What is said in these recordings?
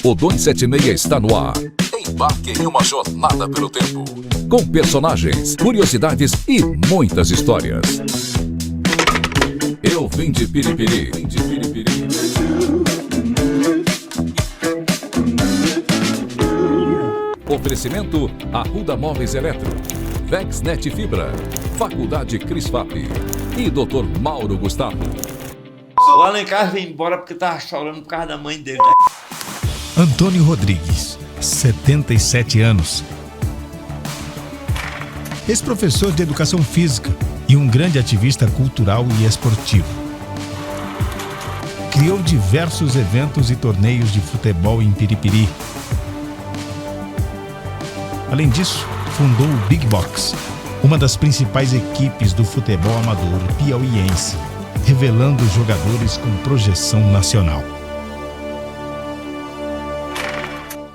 O 276 está no ar. Embarque em uma jornada pelo tempo. Com personagens, curiosidades e muitas histórias. Eu vim de Piripiri. Oferecimento Arruda Móveis Eletro, Vexnet Fibra, Faculdade Crisfap e Dr. Mauro Gustavo. O Alencar veio embora porque tava chorando por causa da mãe dele, né? Antônio Rodrigues, 77 anos. Ex-professor de Educação Física e um grande ativista cultural e esportivo. Criou diversos eventos e torneios de futebol em Piripiri. Além disso, fundou o Big Box, uma das principais equipes do futebol amador piauiense, revelando jogadores com projeção nacional.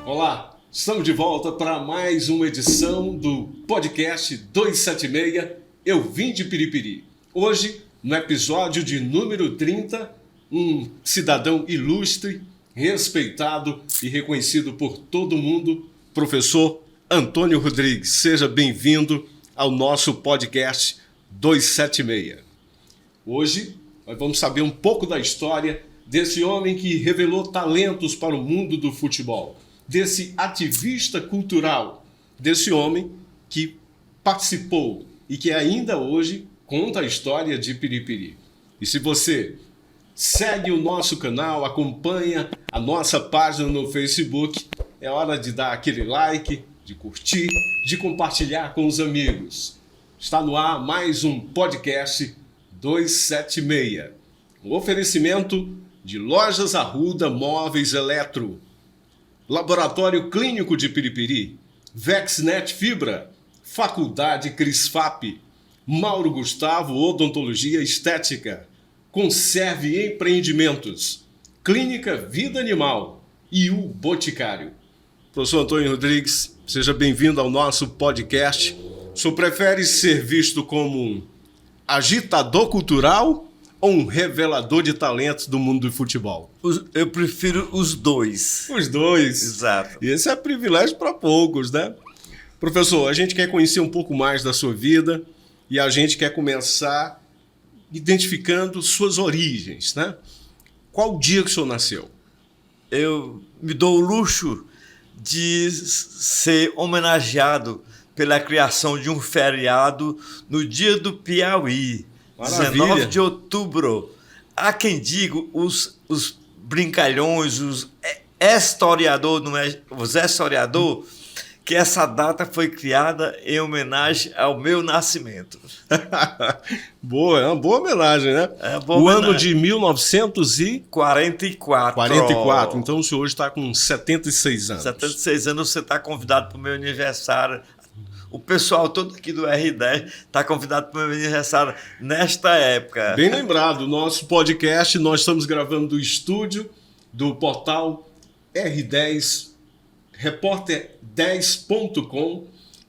Olá, estamos de volta para mais uma edição do podcast 276, Eu Vim de Piripiri. Hoje, no episódio de número 30, um cidadão ilustre, respeitado e reconhecido por todo mundo, professor Antônio Rodrigues. Seja bem-vindo ao nosso podcast 276. Hoje, nós vamos saber um pouco da história desse homem que revelou talentos para o mundo do futebol, desse ativista cultural, desse homem que participou e que ainda hoje conta a história de Piripiri. E se você segue o nosso canal, acompanha a nossa página no Facebook, é hora de dar aquele like, de curtir, de compartilhar com os amigos. Está no ar mais um podcast 276. Um oferecimento de Lojas Arruda Móveis Eletro, Laboratório Clínico de Piripiri, Vexnet Fibra, Faculdade Crisfap, Mauro Gustavo Odontologia Estética, Conserve Empreendimentos, Clínica Vida Animal e o Boticário. Professor Antônio Rodrigues, seja bem-vindo ao nosso podcast. O senhor prefere ser visto como um agitador cultural ou um revelador de talentos do mundo do futebol? Eu prefiro os dois. Os dois. Exato. E esse é privilégio para poucos, né? Professor, a gente quer conhecer um pouco mais da sua vida e a gente quer começar identificando suas origens, né? Qual o dia que o senhor nasceu? Eu me dou o luxo de ser homenageado pela criação de um feriado no dia do Piauí, Maravilha. 19 de outubro. Há quem diga, os brincalhões, os historiador, que essa data foi criada em homenagem ao meu nascimento. Boa, é uma boa homenagem, né? Ano de 1944. 44. Então o senhor hoje está com 76 anos. 76 anos, você está convidado para o meu aniversário. O pessoal todo aqui do R10 está convidado para o meu aniversário nesta época. Bem lembrado, nosso podcast, nós estamos gravando do estúdio do portal R10, repórter10.com,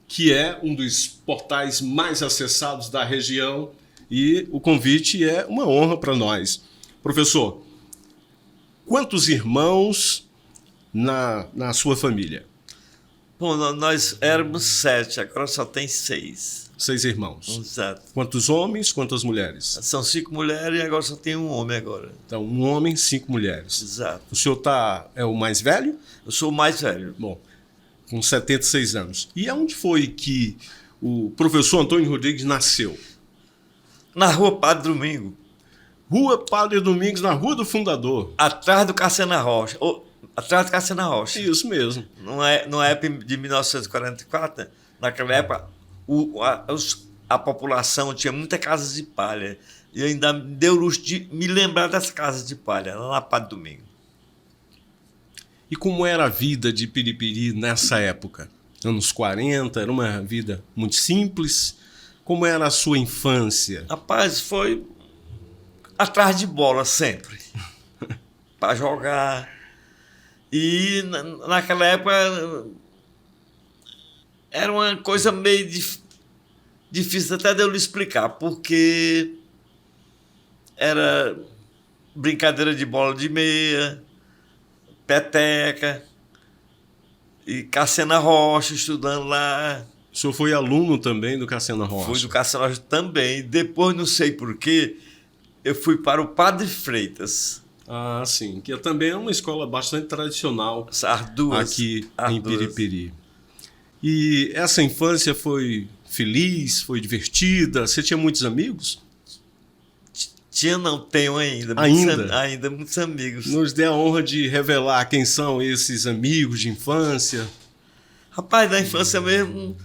que é um dos portais mais acessados da região, e o convite é uma honra para nós. Professor, quantos irmãos na sua família? Bom, nós éramos 7, agora só tem 6. 6 irmãos. Exato. Quantos homens, quantas mulheres? São 5 mulheres e agora só tem um homem agora. Então, um homem, 5 mulheres. Exato. O senhor é o mais velho? Eu sou o mais velho. Bom, com 76 anos. E aonde foi que o professor Antônio Rodrigues nasceu? Na rua Padre Domingo. Rua Padre Domingos, na Rua do Fundador. Atrás do Cassiana Rocha. Atrás do Cassiana Rocha. Isso mesmo. Na época de 1944, naquela época, a população tinha muitas casas de palha. E ainda me deu o luxo de me lembrar das casas de palha, lá na Padre Domingo. E como era a vida de Piripiri nessa época? Anos 40, era uma vida muito simples. Como era a sua infância? Rapaz, foi atrás de bola sempre, para jogar. E naquela época era uma coisa meio difícil até de eu lhe explicar, porque era brincadeira de bola de meia, peteca, e Cassiana Rocha, estudando lá. O senhor foi aluno também do Cassiana Rocha? Fui do Cassiana Rocha também. Depois, não sei porquê, eu fui para o Padre Freitas. Ah, sim, que também é uma escola bastante tradicional As duas. aqui as em duas. Piripiri. E essa infância foi feliz, foi divertida? Você tinha muitos amigos? Tinha, não tenho ainda. Ainda? Ainda muitos amigos. Nos dê a honra de revelar quem são esses amigos de infância. Rapaz, na infância mesmo,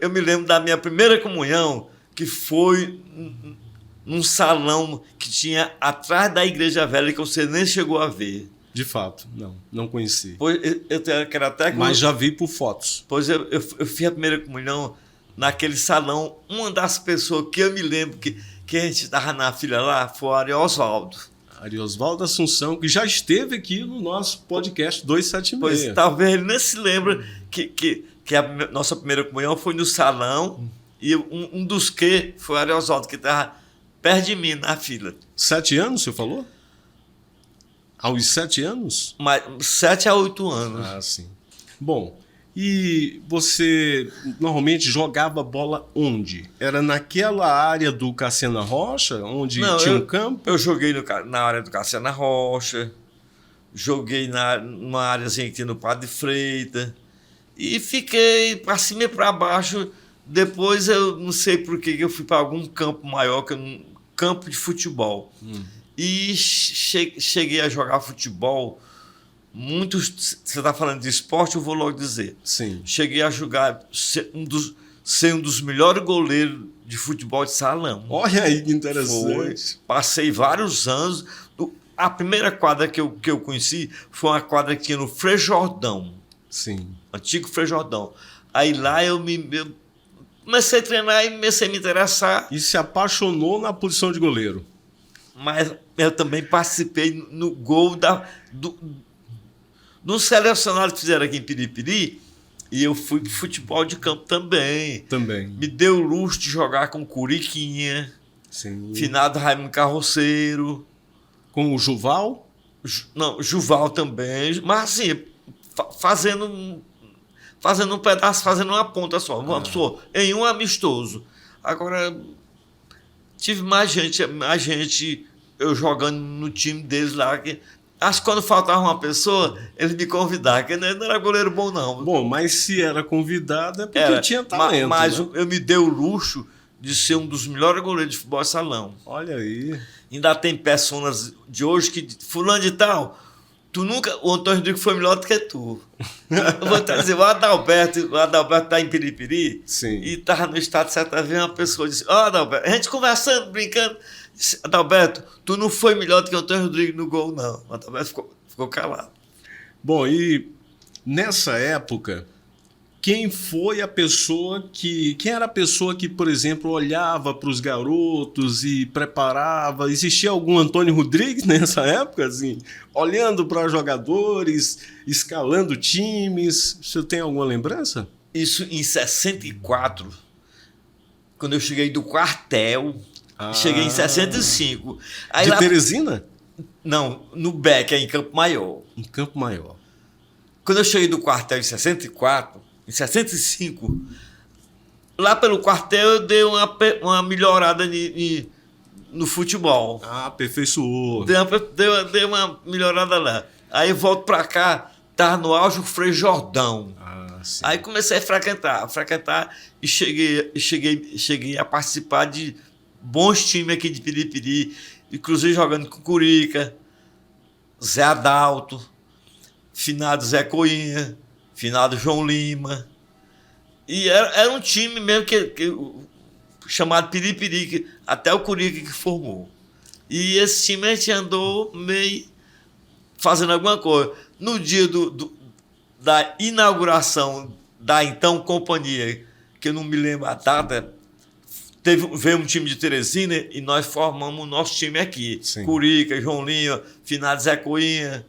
eu me lembro da minha primeira comunhão, que foi num salão que tinha atrás da Igreja Velha, que você nem chegou a ver. De fato, não conheci. Pois eu quero até que... Mas já vi por fotos. Pois eu fiz a primeira comunhão naquele salão. Uma das pessoas que eu me lembro que a gente estava na fila lá foi o Ariosvaldo. Ariosvaldo Assunção, que já esteve aqui no nosso podcast 276. Pois talvez ele nem se lembra que a nossa primeira comunhão foi no salão e um dos que foi o Ariosvaldo, que estava perto de mim na fila. 7 anos, você falou? Aos 7 anos? Mas 7 a 8 anos. Ah, sim. Bom, e você normalmente jogava bola onde? Era naquela área do Cassiana Rocha, onde tinha um campo? Eu joguei na área do Cassiana Rocha, joguei numa áreazinha que tinha no Padre Freitas, e fiquei para cima e para baixo. Depois eu não sei por que eu fui para algum campo maior, que um campo de futebol. E cheguei a jogar futebol. Você está falando de esporte, eu vou logo dizer. Sim. Cheguei a jogar, ser um dos melhores goleiros de futebol de salão. Olha aí que interessante. Passei vários anos. A primeira quadra que eu conheci foi uma quadra que tinha no Frei Jordão. Sim. Antigo Frei Jordão. Aí lá eu comecei a treinar e comecei a me interessar. E se apaixonou na posição de goleiro. Mas eu também participei no gol do selecionado que fizeram aqui em Piripiri, e eu fui pro futebol de campo também. Também. Me deu o luxo de jogar com Curiquinha, Sim. finado Raimundo Carroceiro. Com o Juval? Não, Juval também, mas assim, fazendo um pedaço, fazendo uma ponta só, em um amistoso. Agora, tive mais gente eu jogando no time deles lá, que acho que quando faltava uma pessoa, eles me convidavam, que não era goleiro bom, não. Bom, mas se era convidado é porque tinha talento. Mas né? eu me dei o luxo de ser um dos melhores goleiros de futebol de salão. Olha aí. Ainda tem pessoas de hoje que, fulano de tal, o Antônio Rodrigues foi melhor do que tu. Eu vou até dizer, o Adalberto está em Piripiri. Sim. E estava no estado certa vez, uma pessoa disse, Adalberto, a gente conversando, brincando, disse, Adalberto, tu não foi melhor do que o Antônio Rodrigues no gol, não. O Adalberto ficou calado. Bom, e nessa época, quem era a pessoa que, por exemplo, olhava para os garotos e preparava? Existia algum Antônio Rodrigues nessa época, assim, olhando para jogadores, escalando times? Você tem alguma lembrança? Isso em 64, quando eu cheguei do quartel, cheguei em 65. Aí de lá, Teresina? Não, no BEC, em Campo Maior. Em Campo Maior. Quando eu cheguei do quartel em 64, em 65, lá pelo quartel eu dei uma melhorada no futebol. Ah, aperfeiçoou. Dei uma melhorada lá. Aí eu volto pra cá, estava no auge o Frei Jordão. Ah, sim. Aí comecei a frequentar e cheguei a participar de bons times aqui de Piripiri, inclusive jogando com Curica, Zé Adalto, finado Zé Coinha, finado João Lima. E era um time mesmo chamado Piripiri, que até o Curica que formou. E esse time a gente andou meio fazendo alguma coisa. No dia da inauguração da então companhia, que eu não me lembro a data, veio um time de Teresina e nós formamos o nosso time aqui. Sim. Curica, João Lima, finado Zé Coinha.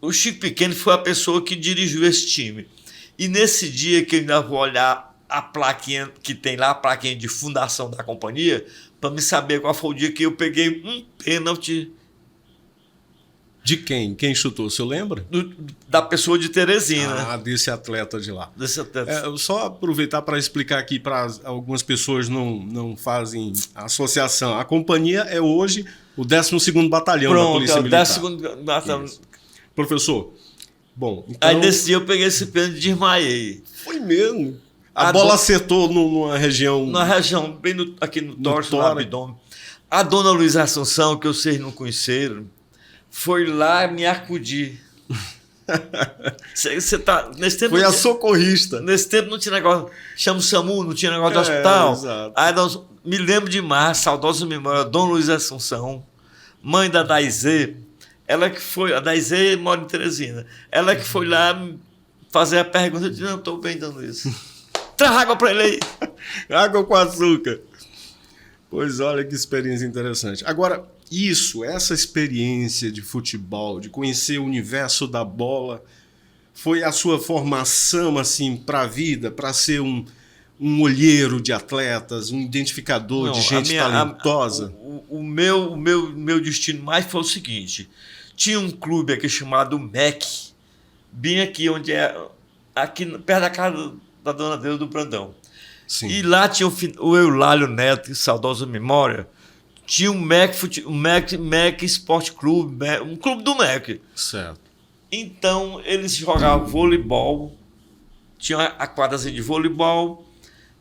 O Chico Pequeno foi a pessoa que dirigiu esse time. E nesse dia que eu ainda vou olhar a plaquinha que tem lá, a plaquinha de fundação da companhia, para me saber qual foi o dia que eu peguei um pênalti De quem? Quem chutou, o senhor lembra? Da pessoa de Teresina. Desse atleta de lá. Desse atleta. Só aproveitar para explicar aqui, para algumas pessoas não fazem associação. A companhia é hoje o 12º Batalhão da Polícia Militar. Pronto, é o 12º Batalhão. Isso. Professor, bom... Então... Aí nesse dia eu peguei esse pênalti e desmaiei. Foi mesmo. A bola acertou numa região... Na região, bem aqui no tórax, no abdômen. A dona Luísa Assunção, que vocês não conheceram, foi lá me acudir. Você tá, nesse tempo foi a socorrista. Nesse tempo não tinha negócio... Chama o SAMU, não tinha negócio de hospital. Exato. Aí me lembro demais, saudosa memória, dona Luísa Assunção, mãe da Daizê, ela que foi... A Daizê mora em Teresina. Ela que foi lá fazer a pergunta. Eu disse, não, estou bem dando isso. Traz água para ele aí. Água com açúcar. Pois olha que experiência interessante. Agora, essa experiência de futebol, de conhecer o universo da bola, foi a sua formação assim para a vida, para ser um olheiro de atletas, um identificador de gente talentosa? O meu destino mais foi o seguinte. Tinha um clube aqui chamado MEC, bem aqui onde aqui perto da casa da Dona Deus do Brandão. Sim. E lá tinha o Eulálio Neto, saudosa memória, tinha um MEC Sport Clube, um clube do MEC. Certo. Então, eles jogavam voleibol, tinha a quadrazinha de voleibol,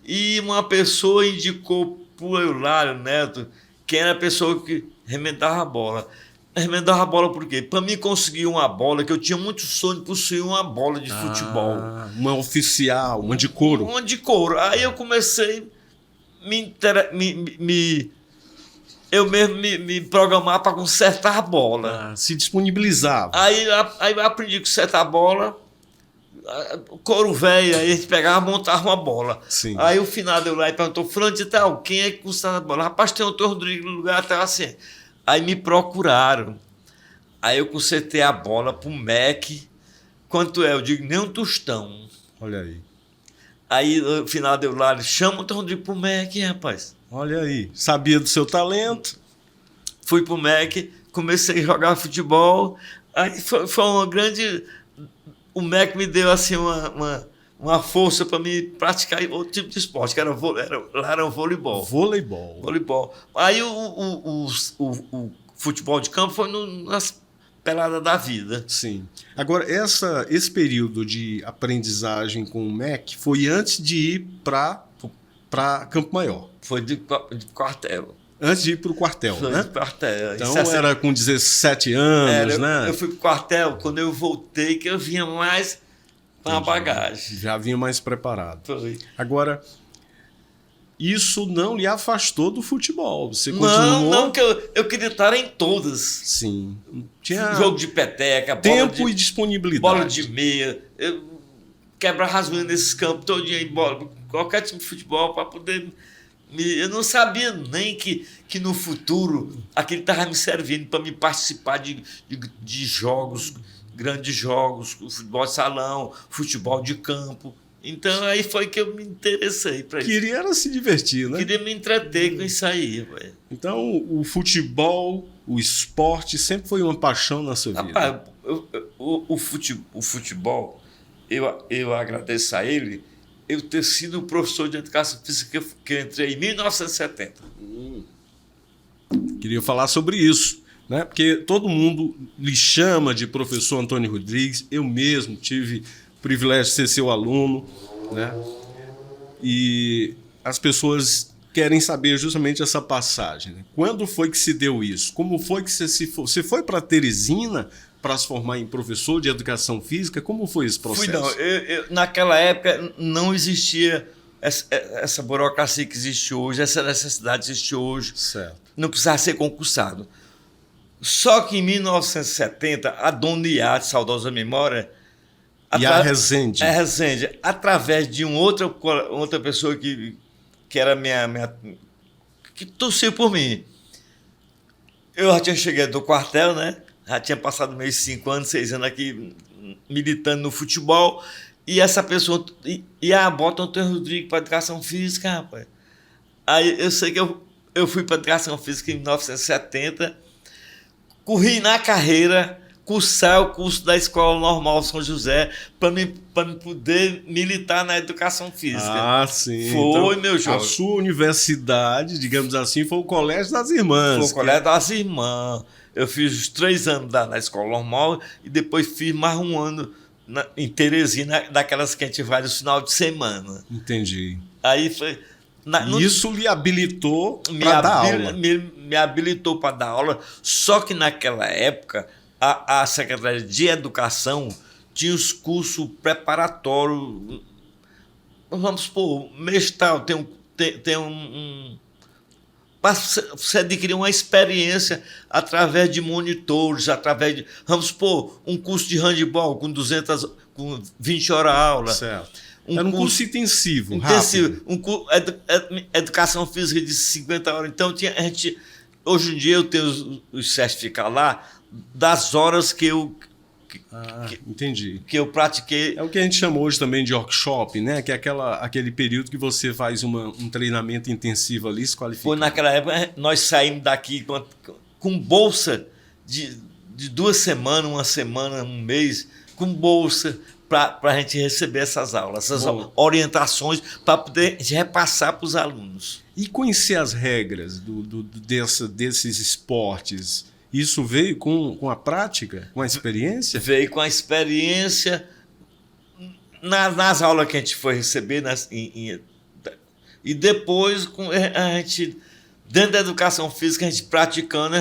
e uma pessoa indicou para o Eulálio Neto que era a pessoa que remendava a bola. Remendava a bola por quê? Para mim conseguir uma bola, que eu tinha muito sonho de possuir uma bola de futebol. Uma oficial, uma de couro. Uma de couro. Aí eu comecei eu mesmo me programar para consertar a bola. Se disponibilizava. Aí eu aprendi a consertar a bola, couro velho, aí a gente pegava e montava uma bola. Sim. Aí o final deu lá e perguntou, fulano de tal, quem é que conserta a bola? Rapaz, tem outro Rodrigo no lugar, até assim. Aí me procuraram. Aí eu consertei a bola pro MEC. Quanto é? Eu digo, nem um tostão. Olha aí. Aí no final deu lá, chama o Rodrigo pro MEC, rapaz. Olha aí. Sabia do seu talento. Fui pro MEC, comecei a jogar futebol. Aí foi uma grande... O MEC me deu assim uma força para me praticar outro tipo de esporte, que lá era o voleibol. Voleibol. Aí o futebol de campo foi nas peladas da vida. Sim. Agora, esse período de aprendizagem com o MEC foi antes de ir para Campo Maior. Foi de quartel. Antes de ir para o quartel, foi né? De quartel. Então era com 17 anos, né? Eu fui para o quartel, quando eu voltei, que eu vinha mais com a bagagem. Já vinha mais preparado. Foi. Agora, isso não lhe afastou do futebol. Você continuou... Não, que eu queria estar em todas. Sim. Tinha jogo de peteca, tempo e disponibilidade. Bola de meia. Eu quebrava as mãos nesses campos todinho em bola. Qualquer tipo de futebol para poder... Eu não sabia nem que no futuro aquilo estava me servindo para me participar de jogos, grandes jogos, futebol de salão, futebol de campo. Então aí foi que eu me interessei para isso. Queria era se divertir, né? Queria me entreter com isso aí. Véio. Então o futebol, o esporte sempre foi uma paixão na sua vida. Rapaz, o futebol, eu agradeço a ele eu ter sido professor de educação física que eu entrei em 1970. Queria falar sobre isso, né? Porque todo mundo lhe chama de professor Antônio Rodrigues. Eu mesmo tive o privilégio de ser seu aluno, né? E as pessoas querem saber justamente essa passagem, né? Quando foi que se deu isso? Como foi que você foi para Teresina para se formar em professor de educação física? Como foi esse processo? Naquela época não existia essa burocracia que existe hoje, essa necessidade que existe hoje. Certo. Não precisava ser concursado. Só que em 1970, a dona Iá, de saudosa memória... Iá Rezende. Rezende, através de outra pessoa que era que torceu por mim. Eu já tinha chegado do quartel, né? Já tinha passado meio 5 anos, 6 anos aqui militando no futebol. E essa pessoa... bota o Antônio Rodrigues para educação física, rapaz. Aí eu sei que eu fui para educação física em 1970. Corri na carreira, cursar o curso da Escola Normal São José para me poder militar na educação física. Ah, sim. Foi, então, meu jovem. A sua universidade, digamos assim, foi o Colégio das Irmãs. Foi o Colégio das Irmãs. Eu fiz os 3 anos na Escola Normal e depois fiz mais um ano em Teresina, daquelas que a gente vai no final de semana. Entendi. Aí foi... Isso lhe habilitou para dar aula. Me habilitou para dar aula, só que naquela época a Secretaria de Educação tinha os cursos preparatórios. Vamos supor, mestrado tem para você adquirir uma experiência através de monitores, através de, vamos supor, um curso de handebol com 20 horas de aula. Certo. Era um curso intensivo. Educação física de 50 horas. Então, a gente, hoje em dia eu tenho os certificados lá das horas que eu entendi. Que eu pratiquei. É o que a gente chama hoje também de workshop, né? Que é aquele período que você faz um treinamento intensivo ali, se qualifica. Foi naquela época, nós saímos daqui com bolsa de 2 semanas, 1 semana, 1 mês, com bolsa para a gente receber essas aulas, essas orientações, para poder repassar para os alunos. E conhecer as regras desses esportes, isso veio com a prática, com a experiência? Veio com a experiência. Nas aulas que a gente foi receber, e depois a gente, dentro da educação física, a gente praticando,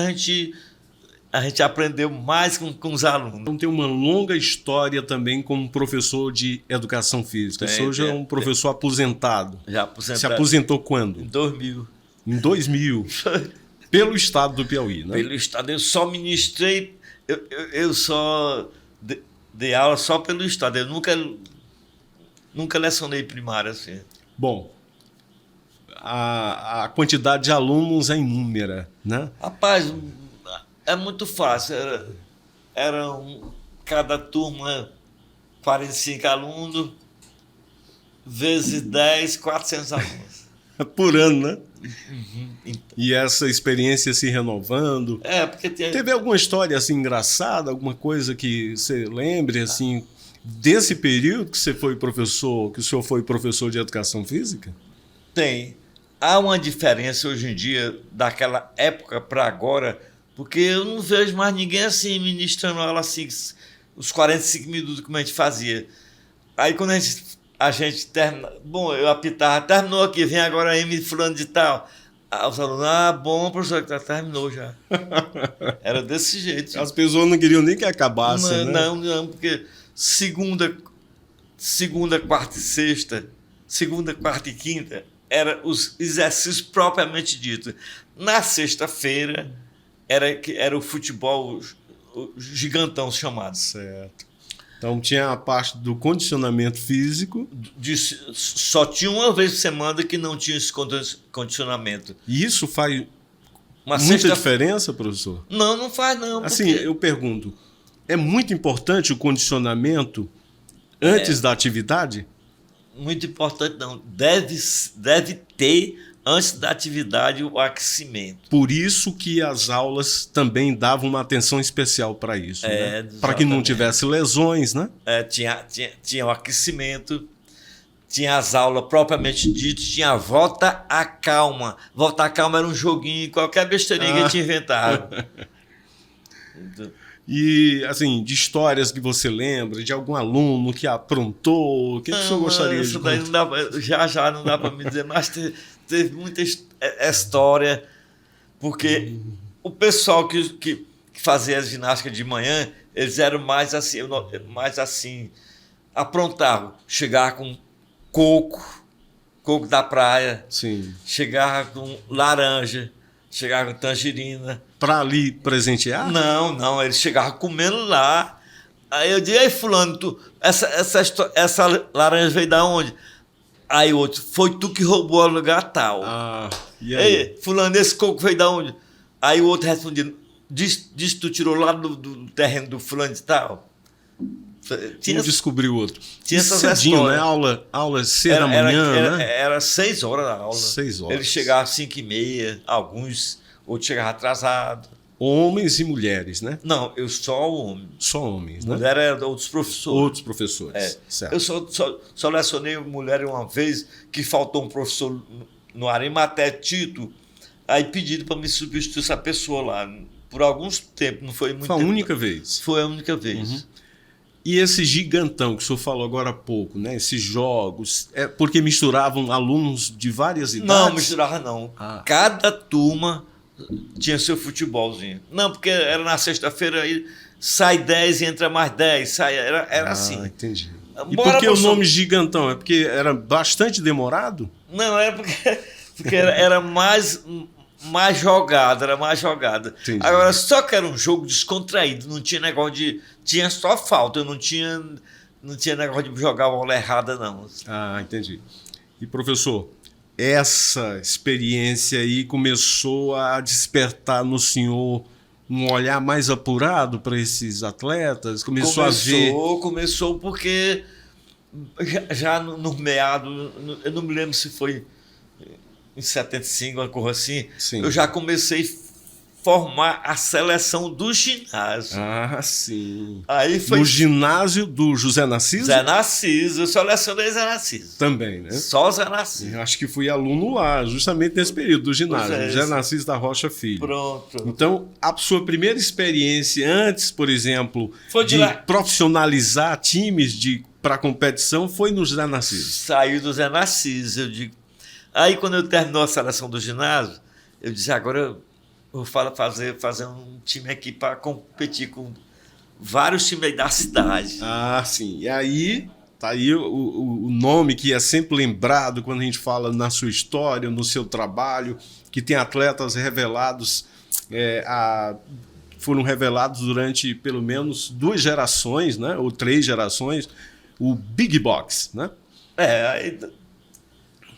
a gente aprendeu mais com os alunos. Então tem uma longa história também como professor de educação física. Você hoje é um professor aposentado. Já aposentado. Se aposentou quando? Em 2000. Em 2000. Pelo estado do Piauí, né? Pelo estado. Eu só ministrei, eu só dei aula só pelo estado. Eu nunca lecionei primária assim. Bom, a quantidade de alunos é inúmera, né? Rapaz, é muito fácil. Cada turma, 45 alunos, vezes 10, 400 alunos. Por ano, né? Uhum. E essa experiência se renovando. Porque teve alguma história assim engraçada, alguma coisa que você lembre assim desse período que você foi professor, que o senhor foi professor de educação física? Tem. Há uma diferença hoje em dia daquela época para agora, porque eu não vejo mais ninguém assim ministrando aula assim, os 45 minutos como a gente fazia. Aí quando a gente termina, bom, eu apitava, terminou aqui, vem agora M fulano de tal. Os alunos, bom, professor, terminou já. Era desse jeito. As pessoas não queriam nem que acabasse, né? Não, porque segunda, quarta e sexta, segunda, quarta e quinta, eram os exercícios propriamente ditos. Na sexta-feira, era o futebol gigantão chamado. Certo. Então tinha a parte do condicionamento físico. Só tinha uma vez por semana que não tinha esse condicionamento. E isso faz muita diferença, professor? Não faz não. Assim, eu pergunto, é muito importante o condicionamento antes da atividade? Muito importante não. Deve ter, antes da atividade, o aquecimento. Por isso que as aulas também davam uma atenção especial para isso, né? Para que não tivesse lesões, né? Tinha o aquecimento, tinha as aulas propriamente ditas, tinha a volta à calma. Volta à calma era um joguinho, qualquer besteirinha que a gente inventava. E, assim, de histórias que você lembra, de algum aluno que aprontou, o que o senhor gostaria de contar? Não dá, já não dá para me dizer, mas teve muita história, porque o pessoal que fazia a ginástica de manhã, eles eram mais assim, aprontavam. Chegava com coco da praia, sim, chegava com laranja, chegava com tangerina. Para ali presentear? Não, eles chegavam comendo lá. Aí eu disse, ei fulano, essa laranja veio da onde? Aí o outro, foi tu que roubou o lugar tal. E aí? Ei, fulano, esse coco veio da onde? Aí o outro respondia, diz tu tirou lá do terreno do fulano de tal? Um descobriu o outro. Tinha essas cedinho, histórias. né? Aula cedo da manhã, né? Era 6 horas da aula. 6 horas. Eles chegavam às 5h30, outros chegavam atrasados. Homens e mulheres, né? Não, eu só homem. Só homens, né? Mulher era outros professores. Outros professores. Certo. Eu só lecionei mulher uma vez que faltou um professor no Arimaté Tito, aí pediram para me substituir essa pessoa lá. Por alguns tempos, não foi muito Foi a tempo. única vez. Foi a única vez. E esse gigantão que o senhor falou agora há pouco, né? Esses jogos, é porque misturavam alunos de várias idades? Não, misturava não. Ah. Cada turma tinha seu futebolzinho. Não, porque era na sexta-feira, aí sai 10 e entra mais 10. Era assim. Entendi. E Bora, por que o professor. nome gigantão? É porque era bastante demorado? Não, era porque era mais jogada, era mais jogada. Entendi. Agora, só que era um jogo descontraído, não tinha negócio de... Tinha só falta, não tinha negócio de jogar bola errada, não. Ah, entendi. E professor, essa experiência aí começou a despertar no senhor um olhar mais apurado para esses atletas? Começou porque já no meado, eu não me lembro se foi em 75, uma coisa assim, Sim. eu já comecei a formar a seleção do ginásio. Ah, sim. Aí foi No ginásio do José Narciso? Zé Narciso, eu selecionei Zé Narciso. Também, né? Só Zé Narciso. Eu acho que fui aluno lá, justamente nesse período do ginásio, Pois é, José Narciso da Rocha Filho. Pronto. Então, a sua primeira experiência antes, por exemplo, Foi de de lá. profissionalizar times para competição foi no José Narciso. Saiu do Zé Narciso, eu digo. Aí, quando eu terminou a seleção do ginásio, eu disse, agora eu vou fazer um time aqui para competir com vários times aí da cidade. Ah, sim. E aí, tá aí o nome que é sempre lembrado quando a gente fala na sua história, no seu trabalho, que tem atletas revelados, foram revelados durante pelo menos 2 gerações, né? Ou 3 gerações, o Big Box, né?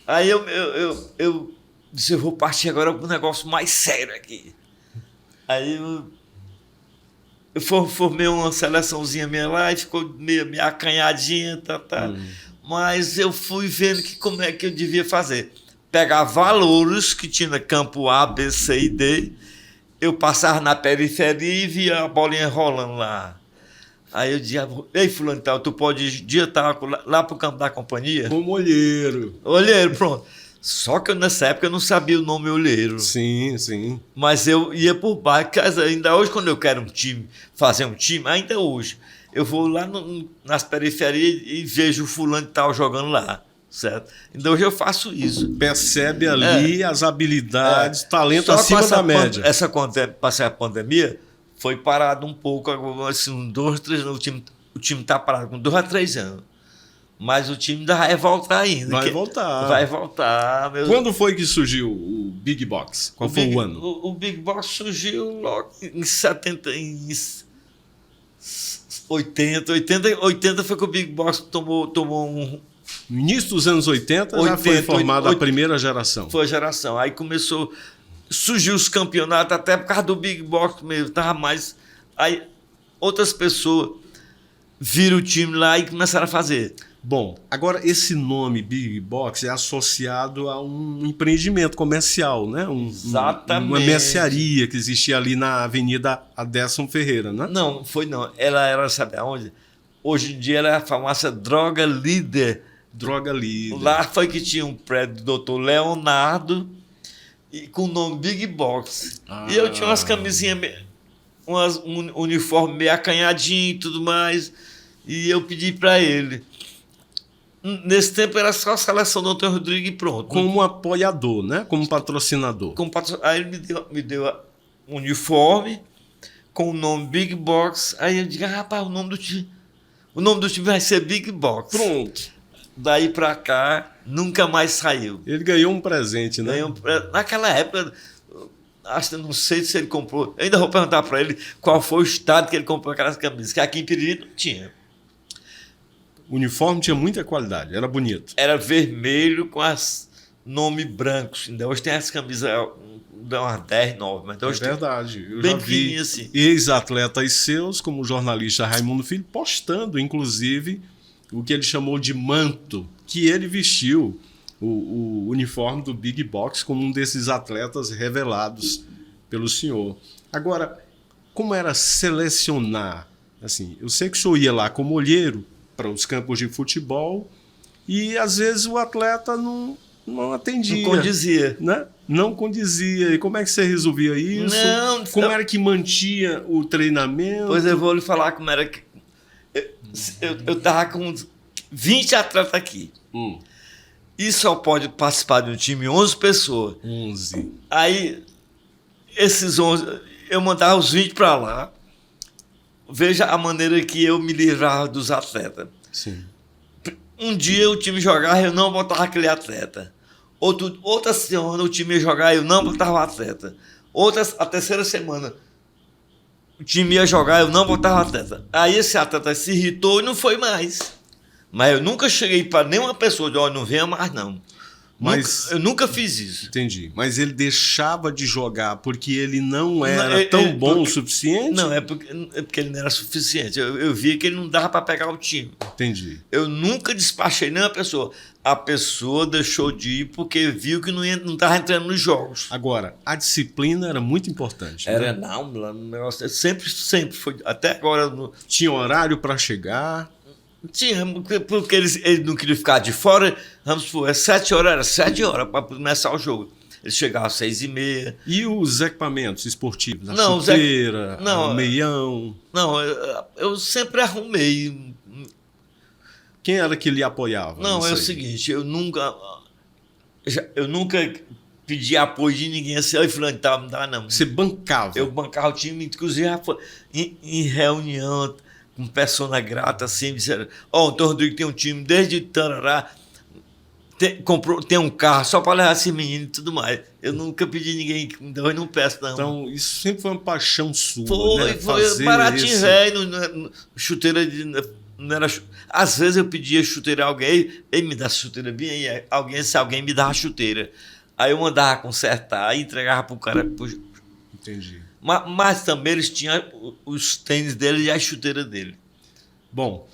Aí eu disse, eu vou partir agora para um negócio mais sério aqui. Aí eu formei uma seleçãozinha minha lá e ficou meio acanhadinha, tá. Mas eu fui vendo como é que eu devia fazer. Pegar valores que tinha no campo A, B, C e D, eu passava na periferia e via a bolinha rolando lá. Aí eu dizia, ei, fulano, tu pode estar lá pro campo da companhia? Como olheiro. Olheiro, pronto. Só que nessa época eu não sabia o nome olheiro. Sim, sim. Mas eu ia por baixo. Ainda hoje, quando eu quero fazer um time, ainda hoje, eu vou lá nas periferias e vejo o fulano que estava jogando lá. Certo? Então hoje eu faço isso. Percebe ali as habilidades, talento acima da média. Passei a pandemia, foi parado um pouco, assim, 2, 3 anos, o time está parado com 2 a 3 anos. Mas o time ainda vai voltar ainda. Vai voltar. Vai voltar. Quando foi que surgiu o Big Box? Qual foi o ano? O Big Box surgiu logo em 70, em 80 foi que o Big Box tomou um... No início dos anos 80 já foi formada a primeira geração. Foi a geração. Aí surgiu os campeonatos até por causa do Big Box mesmo. Tava mais... Aí outras pessoas viram o time lá e começaram a fazer. Bom, agora esse nome Big Box é associado a um empreendimento comercial, né? Exatamente. Uma mercearia que existia ali na Avenida Aderson Ferreira, né? Não, foi não. Ela era, sabe aonde? Hoje em dia ela é a farmácia Droga Líder. Droga Líder. Lá foi que tinha um prédio do Dr. Leonardo e com o nome Big Box. E eu tinha umas camisinhas, um uniforme meio acanhadinho e tudo mais. E eu pedi para ele. Nesse tempo era só a seleção do Antônio Rodrigues e pronto. Como apoiador, né? Como patrocinador. Aí ele me deu um uniforme com o nome Big Box. Aí eu digo, rapaz, o nome do time vai ser Big Box. Pronto. Daí pra cá, nunca mais saiu. Ele ganhou um presente, né? Naquela época, não sei se ele comprou. Eu ainda vou perguntar para ele qual foi o estado que ele comprou aquelas camisas, que aqui em Piriri não tinha. O uniforme tinha muita qualidade, era bonito. Era vermelho com nomes brancos. Ainda hoje tem as camisas, dão umas 10, 9. Mas hoje verdade. Eu bem já vi assim. Ex-atletas seus, como o jornalista Raimundo Filho, postando, inclusive, o que ele chamou de manto, que ele vestiu o uniforme do Big Box como um desses atletas revelados pelo senhor. Agora, como era selecionar? Assim, eu sei que o senhor ia lá como olheiro para os campos de futebol e às vezes o atleta não atendia. Não condizia. Né? Não condizia. E como é que você resolvia isso? Como era que mantinha o treinamento? Pois eu vou lhe falar como era que... Eu estava com 20 atletas aqui. E só pode participar de um time 11 pessoas. 11. Aí, esses 11, eu mandava os 20 para lá. Veja a maneira que eu me livrava dos atletas. Sim. Um dia o time jogava, eu não botava aquele atleta. Outra semana o time ia jogar, eu não botava o atleta. A terceira semana o time ia jogar, eu não botava o atleta. Aí esse atleta se irritou e não foi mais. Mas eu nunca cheguei para nenhuma pessoa de, não venha mais não. Mas eu nunca fiz isso. Entendi. Mas ele deixava de jogar porque ele não era tão bom o suficiente? Não, é porque ele não era suficiente. Eu via que ele não dava para pegar o time. Entendi. Eu nunca despachei nenhuma pessoa. A pessoa deixou de ir porque viu que não estava entrando nos jogos. Agora, a disciplina era muito importante. Era, né? não, o negócio sempre foi. Até agora. Tinha horário para chegar? Tinha, porque eles não queriam ficar de fora. Vamos supor, 7 horas, era 7 horas para começar o jogo. Eles chegavam às 6h30. E os equipamentos esportivos? A não, chuteira, o meião? Não, eu sempre arrumei. Quem era que lhe apoiava? Não, é o seguinte, eu nunca pedi apoio de ninguém assim, aí fulano, tá, não dá não. Você bancava? Eu bancava o time, inclusive em reunião com persona grata, assim, disseram, o Antônio Rodrigues tem um time desde Tarará, tem um carro só para levar esse menino e tudo mais. Eu nunca pedi ninguém, eu não peço não. Então, isso sempre foi uma paixão sua, foi baratinho, velho, chuteira de... Não era, às vezes eu pedia chuteira a alguém, ele me dá chuteira bem, se alguém me dava chuteira. Aí eu mandava consertar e entregava para o cara. Entendi. Mas também eles tinham os tênis dele e a chuteira dele. Bom,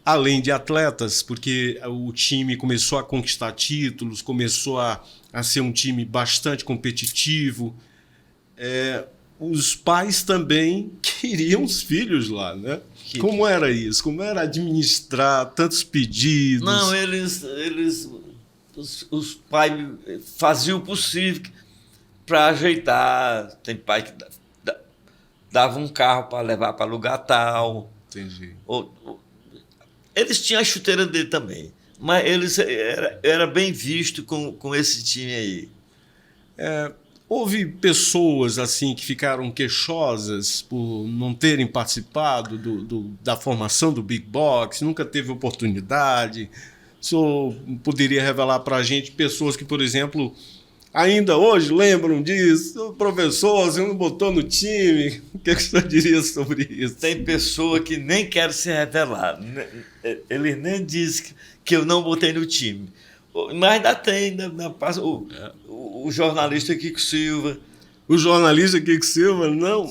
além de atletas, porque o time começou a conquistar títulos, começou a ser um time bastante competitivo, os pais também queriam os filhos lá, né? Como era isso? Como era administrar tantos pedidos? Não, os pais faziam o possível para ajeitar. Tem pai que dava um carro para levar para lugar tal. Entendi. Eles tinham a chuteira dele também, mas eles era bem visto com esse time aí. Houve pessoas assim que ficaram queixosas por não terem participado da formação do Big Box, nunca teve oportunidade. O senhor poderia revelar para a gente pessoas que, por exemplo, ainda hoje lembram disso? Professor, você não botou no time. O que o senhor diria sobre isso? Tem pessoa que nem quer se revelar. Ele nem diz que eu não botei no time. Mas ainda tem, o jornalista Kiko Silva. O jornalista Kiko Silva não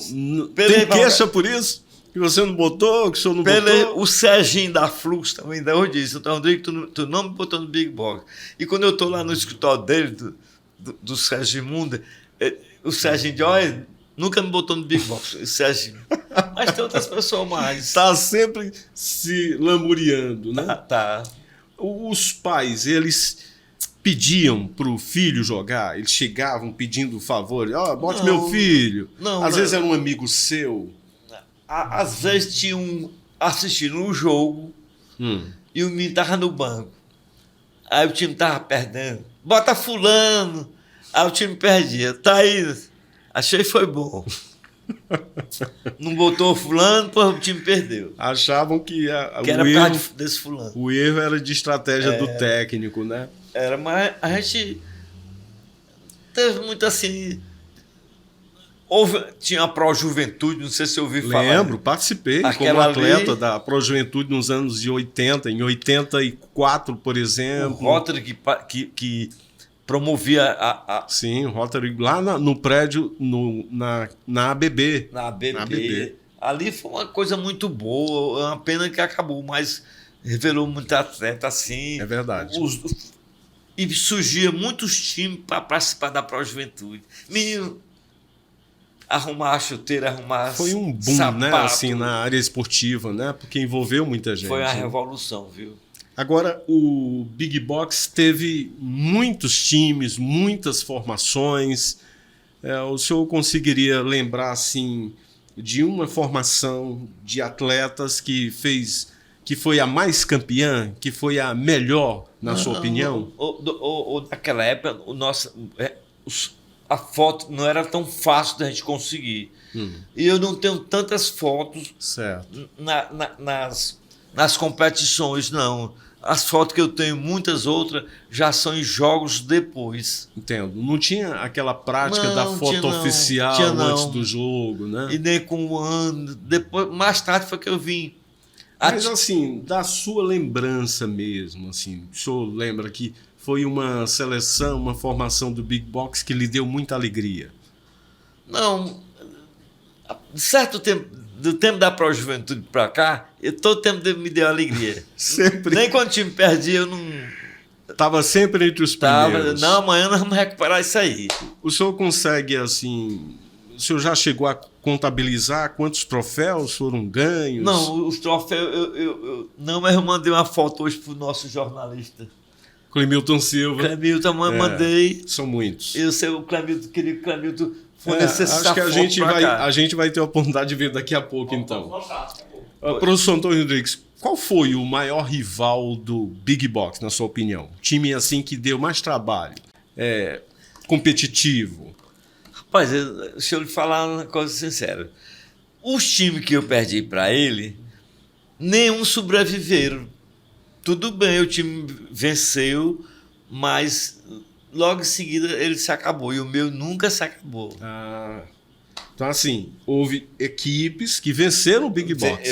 tem queixa por isso? Que você não botou, que o senhor não botou? O Serginho da Flux também eu disse, então, Rodrigo, tu não me botou no Big Box. E quando eu estou lá no escritório dele, do Sérgio Munda, o Serginho diz, olha, nunca me botou no Big Box, o Serginho. Mas tem outras pessoas mais. Está sempre se lamuriando, né? Tá. Os pais, eles pediam para o filho jogar? Eles chegavam pedindo favor? Bote meu filho. Às vezes era um amigo seu. Às vezes tinha assistindo um jogo e o menino estava no banco. Aí o time estava perdendo. Bota fulano. Aí o time perdia. Tá aí. Achei que foi bom. Não botou fulano, pois o time perdeu. Achavam que era por causa desse fulano. O erro era de estratégia do técnico, né? Era, mas a gente teve muito assim. Tinha a Pro Juventude, não sei se eu ouvi falar. Lembro, participei como atleta da Pro Juventude nos anos de 80, em 84, por exemplo. O Rotary que promovia Sim, o Rotary lá no prédio, na ABB. Na ABB. Ali foi uma coisa muito boa, é uma pena que acabou, mas revelou muito atleta assim. É verdade. E surgia muitos times para participar da Pro Juventude. Menino, arrumar a chuteira, arrumar Foi um boom, sapato. né? Assim, na área esportiva, né? Porque envolveu muita gente. Foi a né? revolução, viu? Agora, o Big Box teve muitos times, muitas formações. O senhor conseguiria lembrar, assim, de uma formação de atletas que foi a mais campeã, que foi a melhor, na sua opinião? Naquela época, a foto não era tão fácil da gente conseguir. E eu não tenho tantas fotos Certo. nas competições, não. As fotos que eu tenho, muitas outras, já são em jogos depois. Entendo. Não tinha aquela prática Não, da foto tinha não. oficial Tinha não. antes do jogo, né? E nem com um ano. Depois, mais tarde foi que eu vim. Mas assim, da sua lembrança mesmo, assim, o senhor lembra que foi uma seleção, uma formação do Big Box que lhe deu muita alegria? Não, certo tempo, do tempo da pró-juventude para cá, todo tempo me deu alegria. Sempre. Nem quando o time perdia, eu não... Estava sempre entre os primeiros. Não, amanhã nós vamos recuperar isso aí. O senhor consegue, assim... O senhor já chegou a contabilizar quantos troféus foram ganhos? Não, os troféus... Não, mas eu mandei uma foto hoje pro nosso jornalista. Clemilton Silva. Clemilton, mandei. São muitos. Eu sei, o Clemilton, queria que o Clemilton fornecesse essa acho que foto a gente vai ter a oportunidade de ver daqui a pouco, então. Professor Antônio Rodrigues, qual foi o maior rival do Big Box, na sua opinião? Time assim que deu mais trabalho, competitivo. Rapaz, deixa eu lhe falar uma coisa sincera. Os times que eu perdi para ele, nenhum sobreviveram. Tudo bem, o time venceu, mas logo em seguida ele se acabou. E o meu nunca se acabou. Então, assim, houve equipes que venceram o Big Box,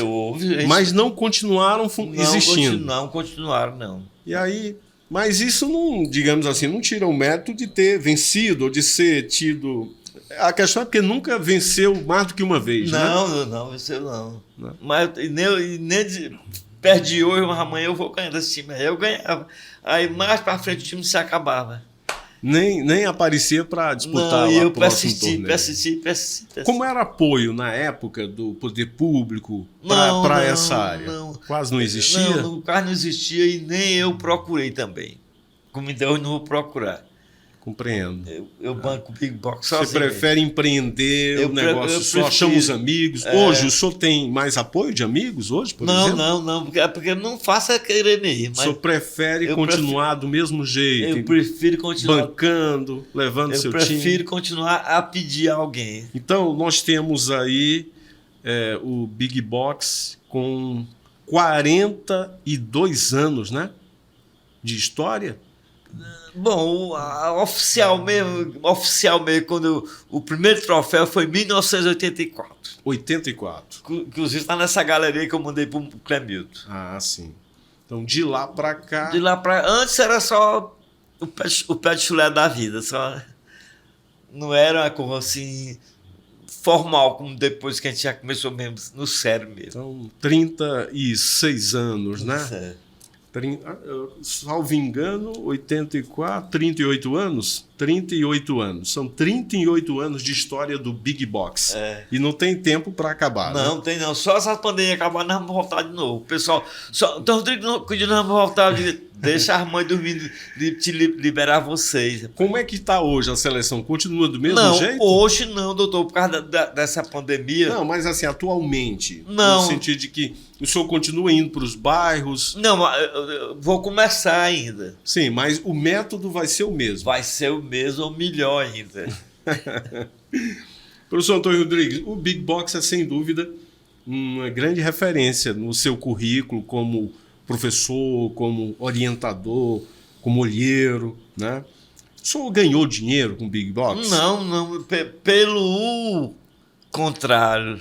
mas não continuaram existindo. Não continuaram, não. E aí, mas isso não, digamos assim, não tira o mérito de ter vencido ou de ser tido... A questão é porque nunca venceu mais do que uma vez, né? Não, venceu não. Mas perdi hoje, mas amanhã eu vou ganhar desse time. Aí eu ganhava. Aí mais pra frente o time se acabava. Nem aparecia para disputar o próximo torneio. Persistir. Como era apoio na época do poder público para essa área? Quase não existia? Quase não existia e nem eu procurei também. Como então eu não vou procurar. Compreendo. Eu banco o Big Box sozinho. Você prefere empreender o negócio só, chama os amigos. Hoje o senhor tem mais apoio de amigos hoje, por exemplo? Não, porque eu não faço é querer mesmo. O senhor prefere continuar do mesmo jeito? Eu prefiro continuar. Bancando, levando seu time? Eu prefiro continuar a pedir a alguém. Então, nós temos aí o Big Box com 42 anos, né? De história. Bom, oficial mesmo, quando o primeiro troféu foi em 1984. 84. Inclusive está nessa galeria que eu mandei para o Clemilton. Ah, sim. Então, de lá para cá... Antes era só o pé de chulé da vida, só não era uma coisa assim formal, como depois que a gente já começou mesmo, no sério mesmo. Então, 36 anos, né? Certo. Salvo engano, 84, 38 anos? 38 anos. São 38 anos de história do Big Box. E não tem tempo para acabar, não, né? Tem não. Só essa pandemia acabar, nós vamos voltar de novo. Pessoal, então, Rodrigo, nós vamos voltar. Deixa as mães dormindo, de te liberar vocês. Como é que está hoje a seleção? Continua do mesmo jeito? Não, hoje não, doutor, por causa dessa pandemia. Não, mas assim, atualmente. Não. No sentido de que o senhor continua indo para os bairros. Não, eu vou começar ainda. Sim, mas o método vai ser o mesmo. Vai ser o mesmo ou melhor ainda. Professor Antônio Rodrigues, o Big Box é sem dúvida uma grande referência no seu currículo como professor, como orientador, como olheiro, né? O senhor ganhou dinheiro com o Big Box? Não, pelo contrário.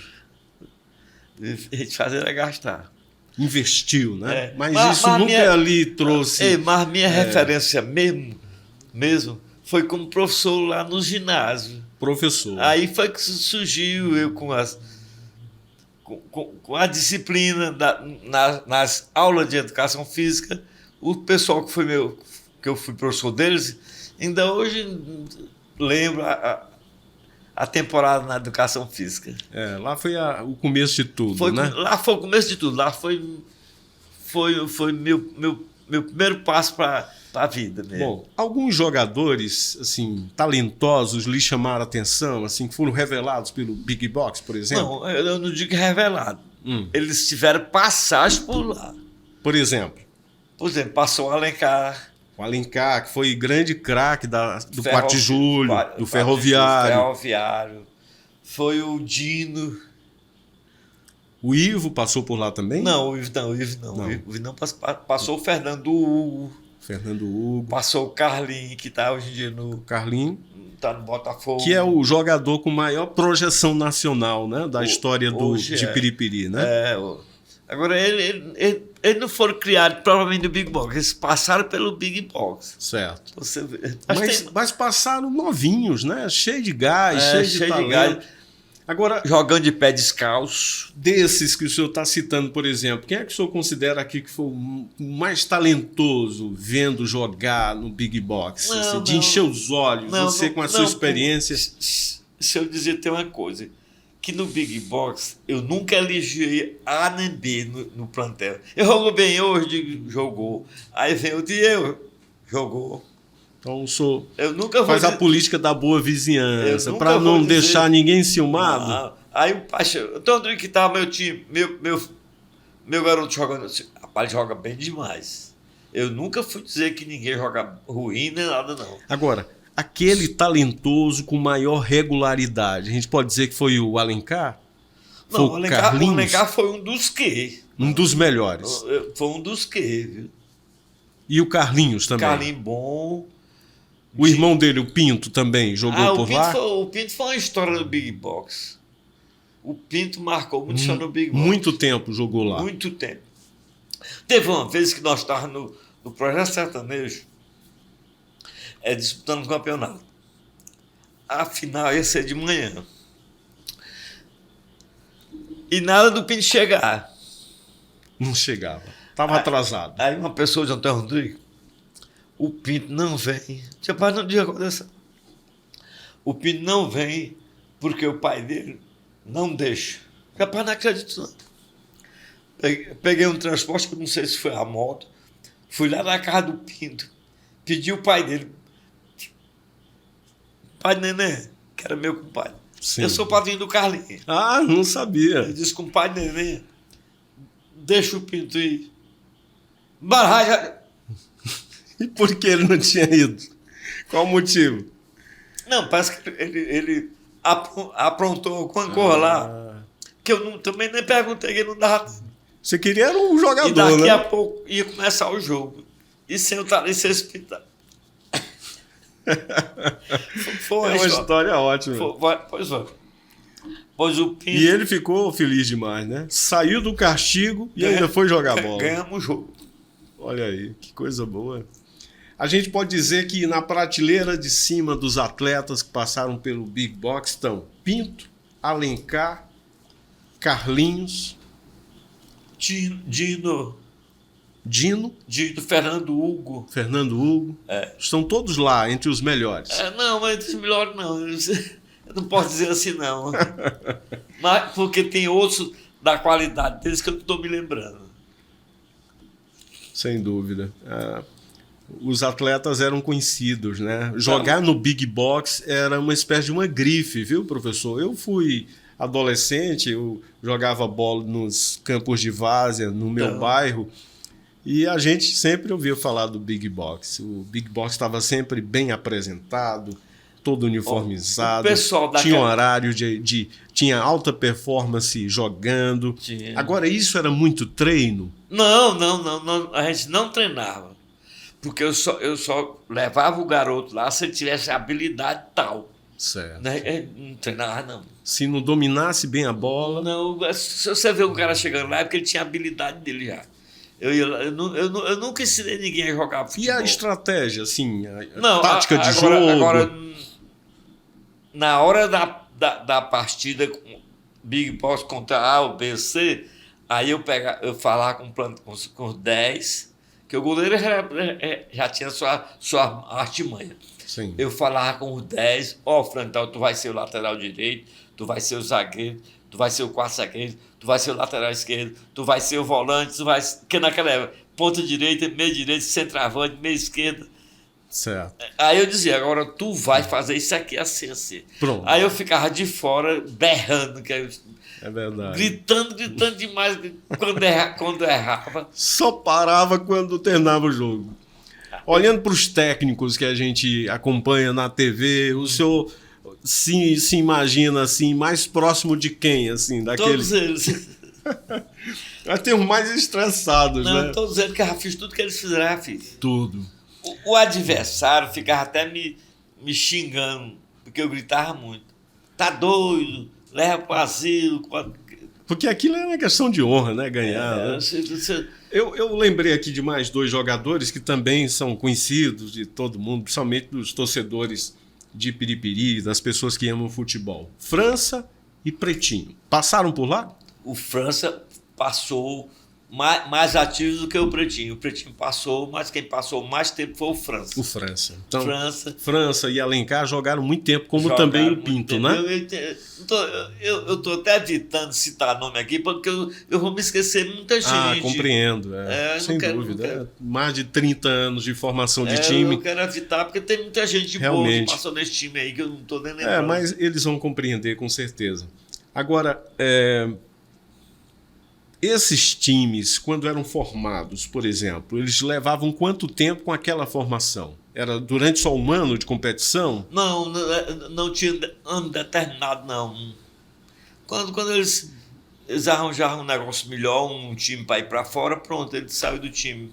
A gente fazia gastar. Investiu, né? Mas isso nunca lhe trouxe... Mas minha referência mesmo foi como professor lá no ginásio. Professor. Aí foi que surgiu eu com a disciplina nas aulas de educação física. O pessoal que eu fui professor deles, ainda hoje lembro a temporada na educação física. Lá foi o começo de tudo, né? Lá foi o começo de tudo. Lá foi meu primeiro passo para a vida mesmo. Bom, alguns jogadores assim talentosos lhe chamaram a atenção, assim, que foram revelados pelo Big Box, por exemplo? Não, eu não digo revelado. Eles tiveram passagem por lá. Por exemplo? Por exemplo, passou o Alencar. O Alencar, que foi grande craque do 4 de julho, do Ferroviário. Foi o Dino. O Ivo passou por lá também? Não, o Ivo não. O Ivo não passou o Fernando Hugo. Passou o Carlinho, que está hoje em dia no... Carlinho. Está no Botafogo. Que é o jogador com maior projeção nacional, né? Da história de Piripiri, né? Agora, eles não foram criados provavelmente no Big Box. Eles passaram pelo Big Box. Certo. Você vê. Mas passaram novinhos, né? Cheio de gás, cheio de talento. Agora, jogando de pé descalço. Desses que o senhor está citando, por exemplo, quem é que o senhor considera aqui que foi o mais talentoso vendo jogar no Big Box? De encher os olhos, você com a sua experiência. Se eu dizer, tem uma coisa, que no Big Box eu nunca elogiei A nem B no plantel. Eu jogo bem hoje, jogou. Aí vem o Diego, jogou. Então o senhor faz a política da boa vizinhança, para não deixar ninguém enciumado. Não. Aí o Paixão, então onde que tá meu time, meu garoto jogando assim, rapaz, joga bem demais. Eu nunca fui dizer que ninguém joga ruim nem nada, não. Agora, aquele talentoso com maior regularidade, a gente pode dizer que foi o Alencar? Não, o Alencar foi um dos que? Um dos melhores. Foi um dos que, viu? E o Carlinhos também? Carlinhos bom. O irmão dele, o Pinto, também jogou por lá? O Pinto foi uma história do Big Box. O Pinto marcou muito só no Big Box. Muito tempo jogou lá. Muito tempo. Teve uma vez que nós estávamos no Projeto Sertanejo disputando um campeonato. A final ia ser de manhã. E nada do Pinto chegar. Não chegava. Estava atrasado. Aí uma pessoa de Antônio Rodrigues, o Pinto não vem. Rapaz, não diga aconteceu. O Pinto não vem porque o pai dele não deixa. Rapaz, não acredito não. Peguei um transporte, que eu não sei se foi a moto, fui lá na casa do Pinto, pedi o pai dele, pai Neném, que era meu compadre. Sim. Eu sou padrinho do Carlinhos. Ah, não sabia. Eu disse, compadre Neném, deixa o Pinto ir. Barragem. E por que ele não tinha ido? Qual o motivo? Não, parece que ele aprontou alguma coisa lá, que eu também nem perguntei, que não dava. Você queria era um jogador, e daqui né? a pouco ia começar o jogo. E sem eu estar ali, sem hospital. Foi uma história ótima. Pois foi. Pois o Pinto... E ele ficou feliz demais, né? Saiu do castigo e ainda foi jogar bola. Ganhamos o jogo. Olha aí, que coisa boa. A gente pode dizer que na prateleira de cima dos atletas que passaram pelo Big Box estão Pinto, Alencar, Carlinhos, Dino, Fernando Hugo. Estão todos lá, entre os melhores. Não, mas entre os melhores não. Eu não posso dizer assim, não. Mas, porque tem outros da qualidade deles que eu não estou me lembrando. Sem dúvida. Os atletas eram conhecidos, né? Jogar no Big Box era uma espécie de uma grife, viu, professor? Eu fui adolescente, eu jogava bola nos campos de várzea, no meu bairro, e a gente sempre ouvia falar do Big Box. O Big Box estava sempre bem apresentado, todo uniformizado, tinha horário tinha alta performance jogando. Tinha. Agora, isso era muito treino? Não, a gente não treinava. Porque eu só levava o garoto lá se ele tivesse habilidade tal. Certo. Não treinava, não. Se não dominasse bem a bola... Não, se você vê um cara chegando lá, é porque ele tinha a habilidade dele já. Eu nunca ensinei ninguém a jogar futebol. E a estratégia, assim, a tática de jogo? Agora, na hora da partida com Big Box contra A ou B, C, aí eu falava com os 10, que o goleiro já tinha sua artimanha. Sim. Eu falava com os 10, Fran, então tu vai ser o lateral direito, tu vai ser o zagueiro, tu vai ser o quarto zagueiro, tu vai ser o lateral esquerdo, tu vai ser o volante, tu vai... Porque naquela época, ponta direita, meio direito, centroavante, meio esquerda. Certo. Aí eu dizia, agora tu vai fazer isso aqui assim, assim. Pronto. Aí eu ficava de fora, berrando, É verdade. gritando demais quando errava. Só parava quando terminava o jogo. Olhando para os técnicos que a gente acompanha na TV, o senhor se imagina assim, mais próximo de quem? Assim, Todos eles. Até os mais estressados, Não, né? todos eles que eu já fiz tudo que eles fizeram, já fiz. Tudo. O adversário ficava até me xingando, porque eu gritava muito. Tá doido, leva pro asilo. Porque aquilo é uma questão de honra, né? Ganhar. Né? Eu lembrei aqui de mais 2 jogadores que também são conhecidos de todo mundo, principalmente dos torcedores de Piripiri, das pessoas que amam futebol. França e Pretinho. Passaram por lá? O França passou mais ativo do que o Pretinho. O Pretinho passou, mas quem passou mais tempo foi o França. O França. Então, França e Alencar jogaram muito tempo, como também o Pinto, né? Eu tô até evitando citar nome aqui, porque eu vou me esquecer muita gente. Ah, compreendo. Sem dúvida. Mais de 30 anos de formação de time. Eu quero evitar, porque tem muita gente boa que passou nesse time aí, que eu não tô nem lembrando. Mas eles vão compreender, com certeza. Agora, esses times, quando eram formados, por exemplo, eles levavam quanto tempo com aquela formação? Era durante só um ano de competição? Não tinha ano determinado, não. Quando eles arranjavam um negócio melhor, um time para ir para fora, pronto, ele saiu do time.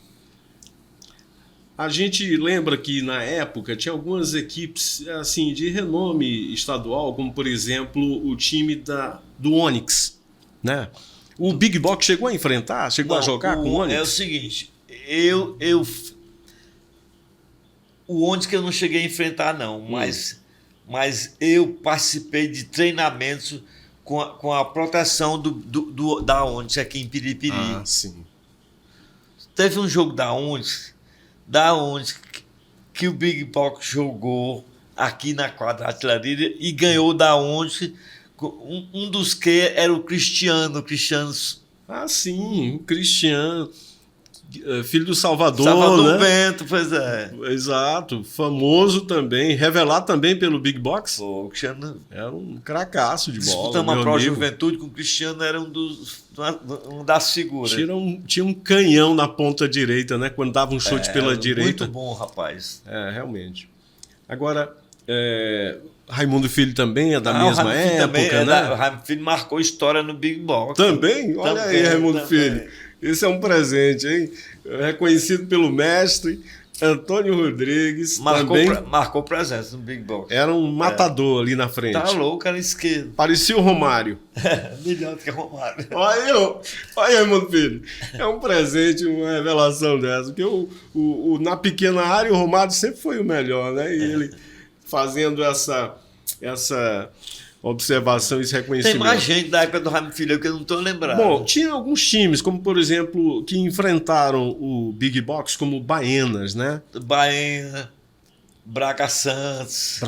A gente lembra que, na época, tinha algumas equipes assim, de renome estadual, como, por exemplo, o time do Onix, né? O Big Box chegou a enfrentar? Chegou a jogar com o Onix? É o seguinte, o Onix que eu não cheguei a enfrentar, não, mas eu participei de treinamentos com a proteção da Onix aqui em Piripiri. Ah, sim. Teve um jogo da Onix que o Big Box jogou aqui na quadra de artilharia e ganhou da Onix. Um dos que era o Cristiano. Ah, sim, o Cristiano, filho do Salvador, Salvador né? Bento, pois é. Exato, famoso também, revelado também pelo Big Box. Pô, o Cristiano era um cracaço de bola. Disputamos a Pro Juventude com o Cristiano, era um das figuras. Tinha um canhão na ponta direita, né? Quando dava um chute pela direita. Muito bom, rapaz. Realmente. Agora, Raimundo Filho também é da mesma época, né? O Raimundo Filho marcou história no Big Box. Também? Olha aí, Raimundo Filho. Esse é um presente, hein? Reconhecido pelo mestre Antônio Rodrigues. Marcou presença no Big Box. Era um matador ali na frente. Tá louco, era esquerdo. Parecia o Romário. Melhor do que o Romário. Olha aí, Raimundo Filho. É um presente, uma revelação dessa. Porque na pequena área o Romário sempre foi o melhor, né? E ele fazendo essa observação, esse reconhecimento. Tem mais gente da época do Raimundo Filho que eu não estou lembrando. Bom, tinha alguns times, como por exemplo, que enfrentaram o Big Box, como Baenas, né? Baena, Braga Santos.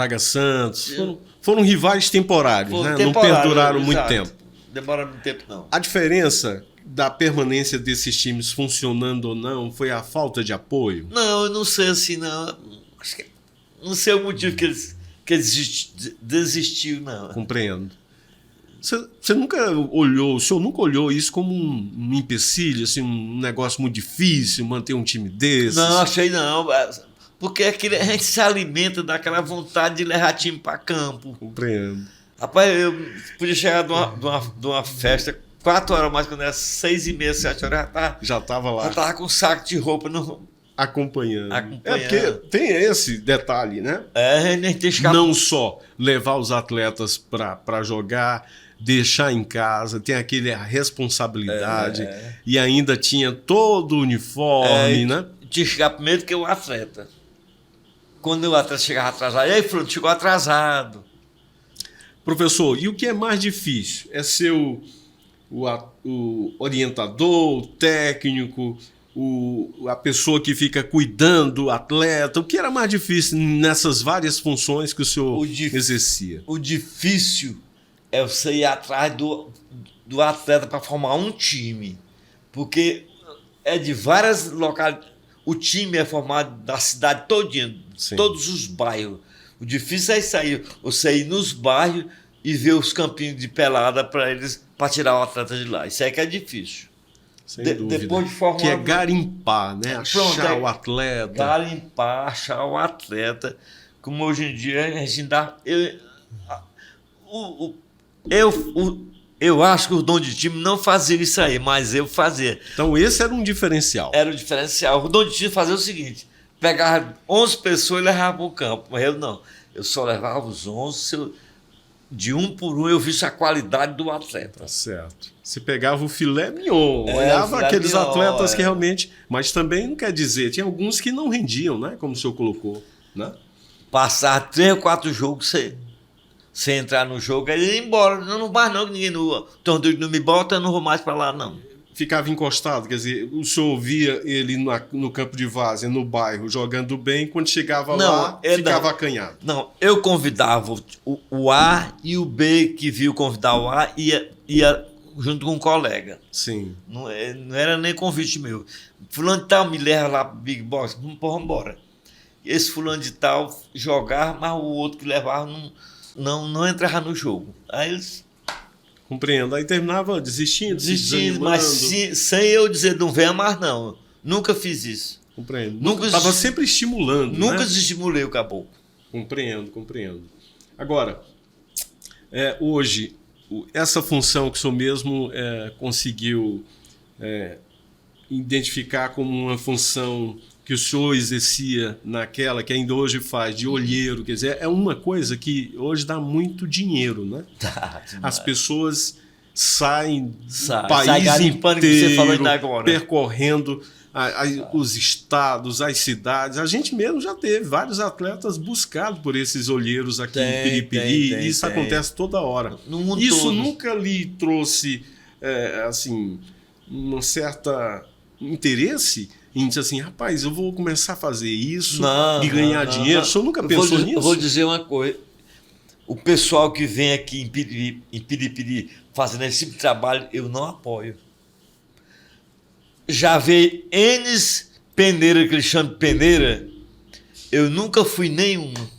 Foram rivais temporários, né? Não perduraram muito tempo. Demoraram muito tempo, não. A diferença da permanência desses times funcionando ou não foi a falta de apoio? Não, eu não sei assim, não. Acho que não sei o motivo que eles desistiu, não. Compreendo. Você nunca olhou, o senhor nunca olhou isso como um empecilho, assim, um negócio muito difícil, manter um time desses? Não, achei não. Porque a gente se alimenta daquela vontade de levar time para campo. Compreendo. Rapaz, eu podia chegar de uma festa 4 horas mais, quando era 6h30, 7 horas, já estava lá. Já estava com um saco de roupa no... Acompanhando. Porque tem esse detalhe, né? Nem tem escapado. Não só levar os atletas para jogar, deixar em casa, tem aquela responsabilidade e ainda tinha todo o uniforme, né? Tinha que chegar primeiro que o atleta. Quando o atleta chegava atrasado, ei, Fruto, chegou atrasado. Professor, e o que é mais difícil? É ser o orientador, o técnico, a pessoa que fica cuidando do atleta? O que era mais difícil nessas várias funções que o senhor exercia? O difícil é você ir atrás do atleta para formar um time. Porque é de várias localidades. O time é formado da cidade todinha, todos os bairros. O difícil é isso aí, você ir nos bairros e ver os campinhos de pelada para tirar o atleta de lá. Isso aí que é difícil. Sem dúvida. Depois de formar... Que é garimpar, né? Achar o atleta. Garimpar, achar o atleta. Como hoje em dia a gente dá... Eu acho que o dono de time não fazia isso aí, mas eu fazia. Então esse era um diferencial. Era o diferencial. O dono de time fazia o seguinte, pegava 11 pessoas e levava para o campo. Mas eu não. Eu só levava os 11, de um por um eu visse a qualidade do atleta. Tá certo. Você pegava o filé mignon, olhava aqueles atletas que realmente... Mas também não quer dizer, tinha alguns que não rendiam, né? Como o senhor colocou, né? Passar 3 ou 4 jogos sem entrar no jogo, aí ele ia embora. Não vai não, que ninguém não me bota, eu não vou mais para lá, não. Ficava encostado, quer dizer, o senhor via ele no campo de várzea, no bairro, jogando bem, quando chegava lá, ficava acanhado. Não, eu convidava o A e o B que viu convidar o A, ia junto com um colega. Sim. Não era nem convite meu. Fulano de tal me leva lá pro Big Box, vamos embora. Esse fulano de tal jogava, mas o outro que levava não entrava no jogo. Aí eles... Compreendo. Aí terminava desistindo, mas sem eu dizer não venha mais, não. Nunca fiz isso. Compreendo. Estava sempre estimulando. Nunca desestimulei o caboclo. Compreendo. Agora, hoje, essa função que o senhor mesmo conseguiu identificar como uma função que o senhor exercia naquela, que ainda hoje faz, de olheiro, quer dizer, é uma coisa que hoje dá muito dinheiro, né? As pessoas saem do país inteiro, que você falou ainda agora, percorrendo os estados, as cidades. A gente mesmo já teve vários atletas buscados por esses olheiros aqui em Piripiri, e isso acontece toda hora. Isso nunca lhe trouxe, assim, um certo interesse em dizer assim, rapaz, eu vou começar a fazer isso e ganhar dinheiro? O senhor nunca pensou nisso? Eu vou dizer uma coisa. O pessoal que vem aqui em Piripiri fazendo esse tipo de trabalho, eu não apoio. Já veio N peneiras, que eles chamam de peneira, eu nunca fui nenhuma.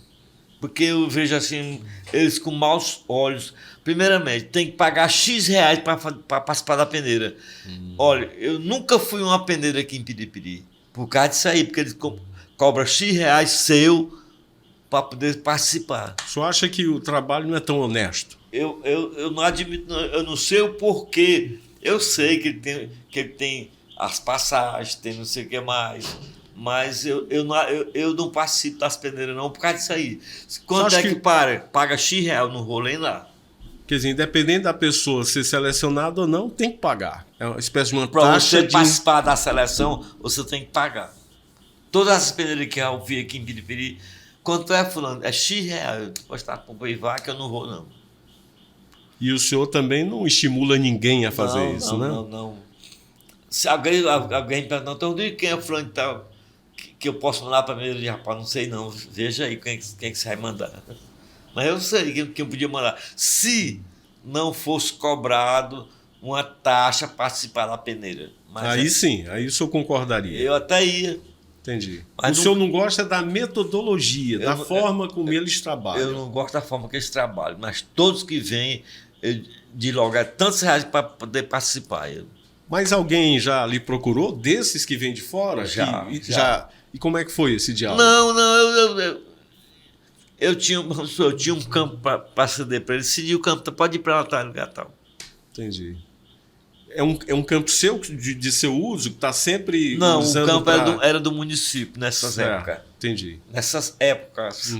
Porque eu vejo assim, eles com maus olhos. Primeiramente, tem que pagar X reais para participar da peneira. Olha, eu nunca fui uma peneira aqui em Piripiri. Por causa disso aí, porque eles cobram X reais seu para poder participar. O senhor acha que o trabalho não é tão honesto? Eu não admito, eu não sei o porquê. Eu sei que ele tem as passagens, tem não sei o que mais. Mas eu não participo das peneiras não por causa disso aí. Quanto é que paga X reais, eu não vou nem lá. Quer dizer, independente da pessoa ser selecionada ou não, tem que pagar. É uma espécie de uma taxa. Para você participar da seleção, você tem que pagar. Todas as peneiras que eu vi aqui em Piripiri, quanto é, fulano? É X reais. Eu posso estar com o vaca, eu não vou, não. E o senhor também não estimula ninguém a fazer isso, né? Não. Se alguém perguntar, então, quem é fulano e tal, que eu posso mandar para a peneira de rapaz, não sei não. Veja aí quem que você vai mandar. Mas eu sei quem eu podia mandar. Se não fosse cobrado uma taxa para participar da peneira. Mas aí sim, aí o senhor concordaria. Eu até ia. Entendi. Mas o senhor não gosta da metodologia, da forma como eles trabalham. Eu não gosto da forma que eles trabalham, mas todos que vêm, de logo, tantos reais para poder participar. Mas alguém já lhe procurou desses que vêm de fora? Já. E como é que foi esse diálogo? Não, eu tinha um campo para ceder para ele. Cedi o campo, pode ir para lá, lugar tal. Entendi. É um campo seu, de seu uso, que está sempre não, usando? Não, o campo era do município nessas épocas. Entendi. Nessas épocas.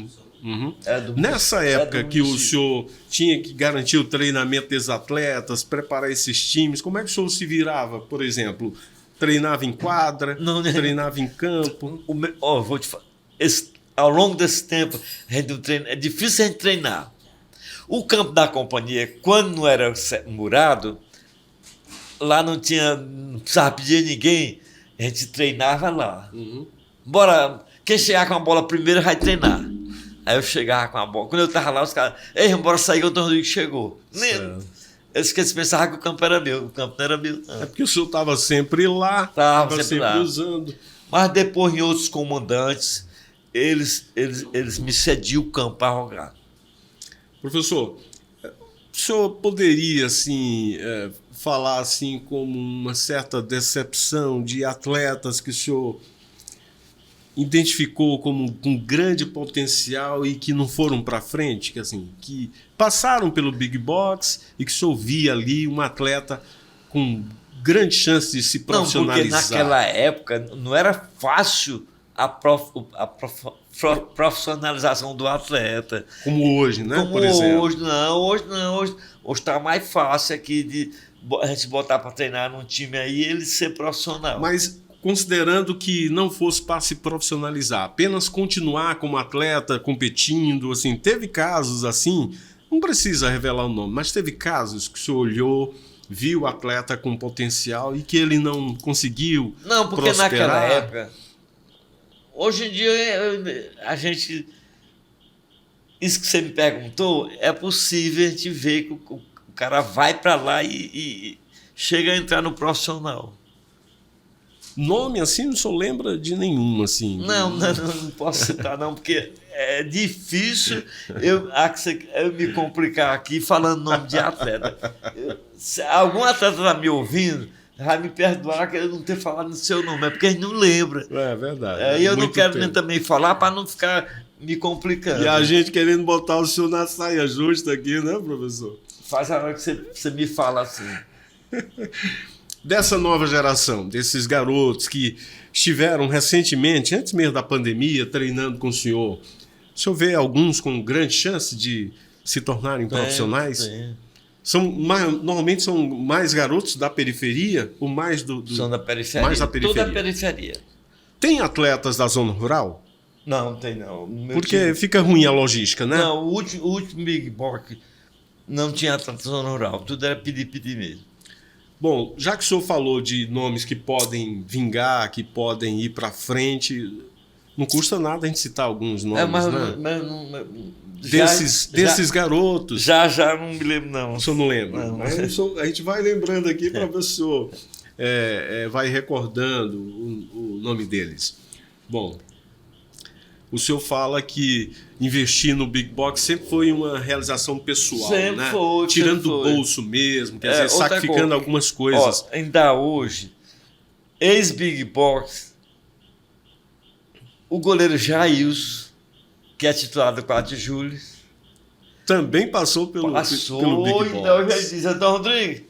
Uhum. Nessa época que o senhor tinha que garantir o treinamento dos atletas, preparar esses times, como é que o senhor se virava, por exemplo? Treinava em quadra, treinava em campo? Vou te falar. Ao longo desse tempo, é difícil a gente treinar. O campo da companhia, quando não era murado, lá não precisava pedir a ninguém, A gente treinava lá. Uhum. Bora, quem chegar com a bola primeiro vai treinar. Aí eu chegava com a bola. Quando eu tava lá, os caras, ei, bora sair que o Antônio Rodrigues chegou. Eles pensavam que o campo era meu. O campo não era meu, não. É porque o senhor estava sempre lá, Tava sempre lá. usando. Mas depois, em outros comandantes, eles me cediam o campo para jogar. Professor, o senhor poderia, assim, falar assim como uma certa decepção de atletas que o senhor identificou como com grande potencial e que não foram para frente, que assim, que passaram pelo Big Box e que o senhor via ali um atleta com grande chance de se profissionalizar? Não, porque naquela época não era fácil a profissionalização do atleta. Como hoje, né? Como por exemplo. Hoje não. Hoje está mais fácil aqui de a gente botar para treinar num time aí e ele ser profissional. Mas considerando que não fosse para se profissionalizar, apenas continuar como atleta, competindo, assim, teve casos assim, não precisa revelar o nome, mas teve casos que o senhor olhou, viu o atleta com potencial e que ele não conseguiu Não, porque prosperar. naquela época, hoje em dia a gente, isso que você me perguntou, é possível a gente ver que o cara vai para lá e chega a entrar no profissional. Nome assim, não senhor lembra de nenhum, assim? Não posso citar não, porque é difícil eu me complicar aqui falando nome de atleta. Se algum atleta está me ouvindo, vai me perdoar que eu não ter falado no seu nome, é porque ele não lembra. É verdade. E eu não quero nem tempo. também falar para não ficar me complicando. E a gente querendo botar o senhor na saia justa aqui, né, professor? Faz a hora que você me fala assim. Dessa nova geração, desses garotos que estiveram recentemente, antes mesmo da pandemia, treinando com o senhor vê alguns com grande chance de se tornarem profissionais? Sim. Normalmente são mais garotos da periferia ou mais São da periferia. Mais da periferia. Toda a periferia. Tem atletas da zona rural? Não, tem não. Porque fica ruim a logística, né? Não, o último Big Box não tinha atleta da zona rural. Tudo era pedir mesmo. Bom, já que o senhor falou de nomes que podem vingar, que podem ir para frente, não custa nada a gente citar alguns nomes, né? Desses garotos. Já não me lembro, não. O senhor não lembra? Não. Mas a gente vai lembrando aqui para ver se o senhor vai recordando o nome deles. Bom, o senhor fala que investir no Big Box sempre foi uma realização pessoal, sempre né? Foi, tirando sempre do foi. bolso mesmo, quer dizer, sacrificando algumas coisas. Ó, ainda hoje, ex-Big Box, o goleiro Jailson, que é titular do 4 de julho, também passou pelo Big Box. Então eu já disse, Antônio Rodrigues,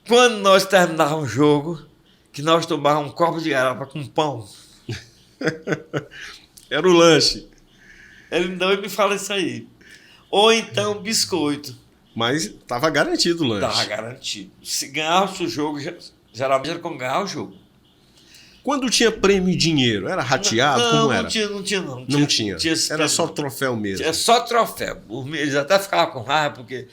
quando nós terminávamos um jogo, que nós tomávamos um copo de garrafa com pão. Era o lanche. Ele me fala isso aí. Ou então biscoito. Mas estava garantido o lanche. Estava garantido. Se ganhasse o jogo, geralmente era como ganhar o jogo. Quando tinha prêmio e dinheiro, era rateado? Como era? Não tinha. Não tinha. Era só não. Troféu mesmo. Era só troféu. Eles até ficavam com raiva, porque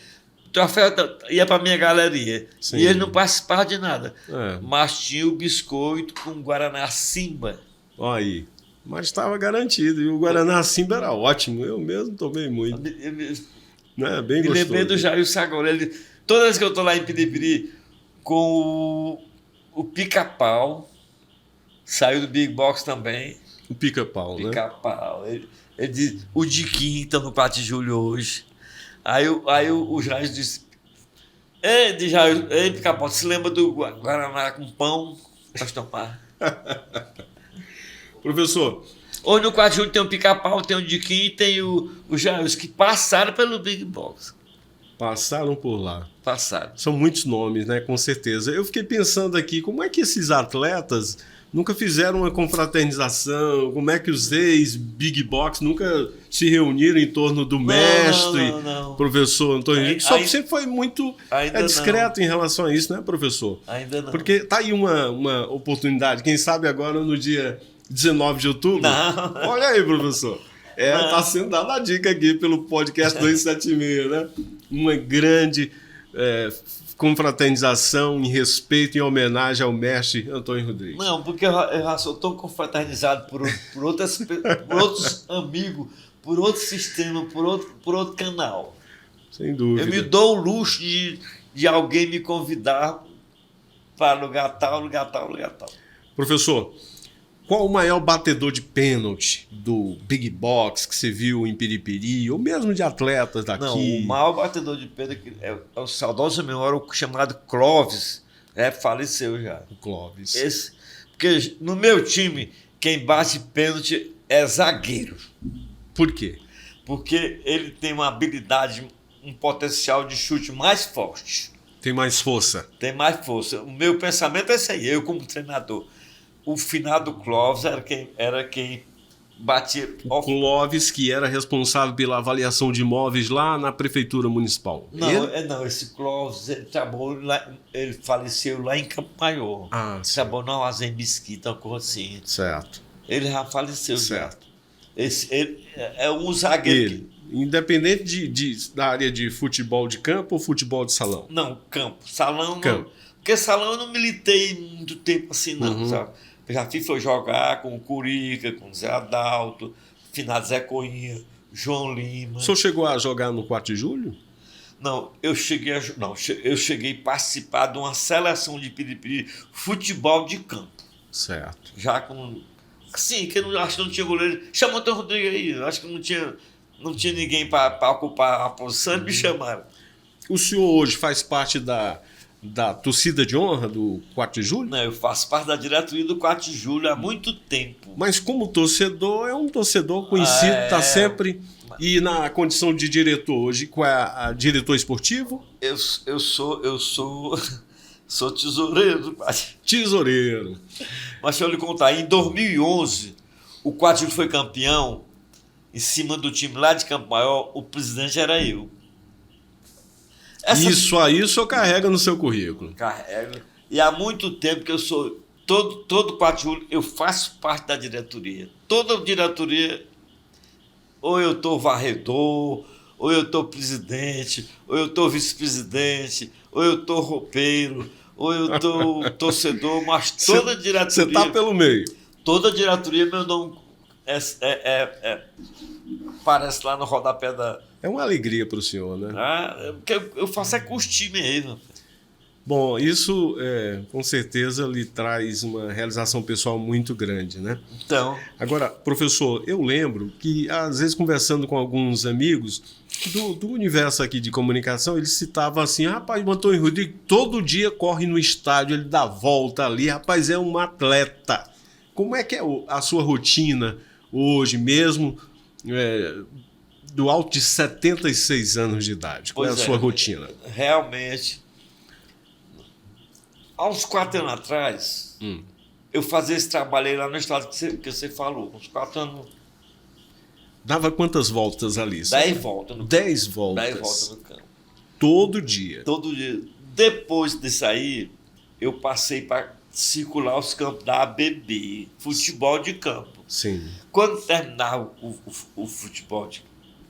o troféu ia para minha galeria. Sim. E eles não participavam de nada. Mas tinha o biscoito com Guaraná Simba. Olha aí. Mas estava garantido. E o Guaraná Simba era ótimo. Eu mesmo tomei muito. Bem gostoso. Me lembrei do Jailson agora. Toda vez que eu estou lá em Piripiri com o Pica-Pau, saiu do Big Box também. O Pica-Pau, né? Pica-Pau. Ele diz, o Diquinho está no 4 de julho hoje. Aí o Jailson disse, ei, Pica-Pau, você lembra do Guaraná com pão? Nós tomar. Professor. Hoje no 4 de julho tem o Pica-Pau, tem o Diquinho e tem o Jailson, que passaram pelo Big Box. Passaram por lá. Passaram. São muitos nomes, né? Com certeza. Eu fiquei pensando aqui, como é que esses atletas nunca fizeram uma confraternização? Como é que os ex-Big Box nunca se reuniram em torno do mestre, professor Antônio Rodrigues? Sempre foi muito discreto em relação a isso, né, professor? Ainda não. Porque tá aí uma oportunidade. Quem sabe agora no dia 19 de outubro? Não. Olha aí, professor. Tá sendo dada a dica aqui pelo podcast 276, né? Uma grande confraternização em respeito, em homenagem ao mestre Antônio Rodrigues? Não, porque eu já sou tão confraternizado por outros amigos, por outro sistema, por outro canal. Sem dúvida. Eu me dou o luxo de alguém me convidar para lugar tal. Professor, qual o maior batedor de pênalti do Big Box que você viu em Piripiri, ou mesmo de atletas daqui? Não, o maior batedor de pênalti é o saudoso memória, o chamado Clóvis, faleceu já. O Clóvis. Porque no meu time, quem bate pênalti é zagueiro. Por quê? Porque ele tem uma habilidade, um potencial de chute mais forte. Tem mais força. Tem mais força. O meu pensamento é esse aí, eu como treinador. O finado Clóvis era quem batia. O Clóvis, que era responsável pela avaliação de imóveis lá na Prefeitura Municipal. Não, esse Clóvis, ele faleceu lá em Campo Maior. Trabalhou na Armazém Mesquita, uma coisa assim. Certo. Ele já faleceu. Certo. Ele é um zagueiro. Independente da área de futebol de campo ou futebol de salão? Não, campo. Salão campo. Não. Porque salão eu não militei muito tempo assim, não, sabe? Eu já fui jogar com o Curica, com o Zé Adalto, finado Zé Coinha, João Lima. O senhor chegou a jogar no 4 de julho? Não, eu cheguei a participar de uma seleção de Piripiri, futebol de campo. Certo. Já com... Assim, que eu acho que não tinha goleiro. Chama o Antônio Rodrigues aí. Eu acho que não tinha ninguém para ocupar a posição, me chamaram. O senhor hoje faz parte da torcida de honra do 4 de julho? Não, eu faço parte da diretoria do 4 de julho há muito tempo. Mas como torcedor, é um torcedor conhecido, está sempre... E na condição de diretor hoje, qual é diretor esportivo? Eu sou tesoureiro, pai. Tesoureiro. Mas deixa eu lhe contar, em 2011, o 4 de julho foi campeão, em cima do time lá de Campo Maior, o presidente era eu. Isso aí o senhor carrega no seu currículo. Carrego. E há muito tempo que eu sou... Todo 4 de julho eu faço parte da diretoria. Toda diretoria, ou eu estou varredor, ou eu estou presidente, ou eu estou vice-presidente, ou eu estou roupeiro, ou eu estou torcedor, mas toda diretoria... Você está pelo meio. Toda diretoria, meu nome aparece lá no rodapé da... É uma alegria para o senhor, né? Porque eu faço com os times mesmo. Bom, isso com certeza lhe traz uma realização pessoal muito grande, né? Então... Agora, professor, eu lembro que, às vezes, conversando com alguns amigos do universo aqui de comunicação, eles citavam assim, rapaz, o Antônio Rodrigues todo dia corre no estádio, ele dá volta ali, rapaz, é um atleta. Como é que é a sua rotina hoje mesmo, do alto de 76 anos de idade? Qual é a sua rotina? Realmente... Há uns 4 anos atrás, eu fazia esse trabalho aí lá no estado que você falou. Uns 4 anos. Dava quantas voltas ali? 10 voltas no campo. 10 voltas. 10 voltas no campo. Todo dia? Todo dia. Depois disso aí, eu passei para circular os campos da ABB, futebol de campo. Sim. Quando terminava o futebol,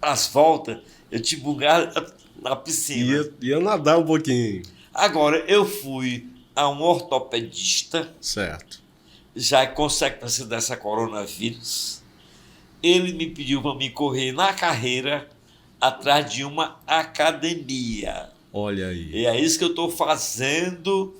as voltas, eu te bugava na piscina. Ia nadar um pouquinho. Agora, eu fui a um ortopedista, certo, já é consequência dessa coronavírus. Ele me pediu para me correr na carreira atrás de uma academia. Olha aí. E é isso que eu estou fazendo,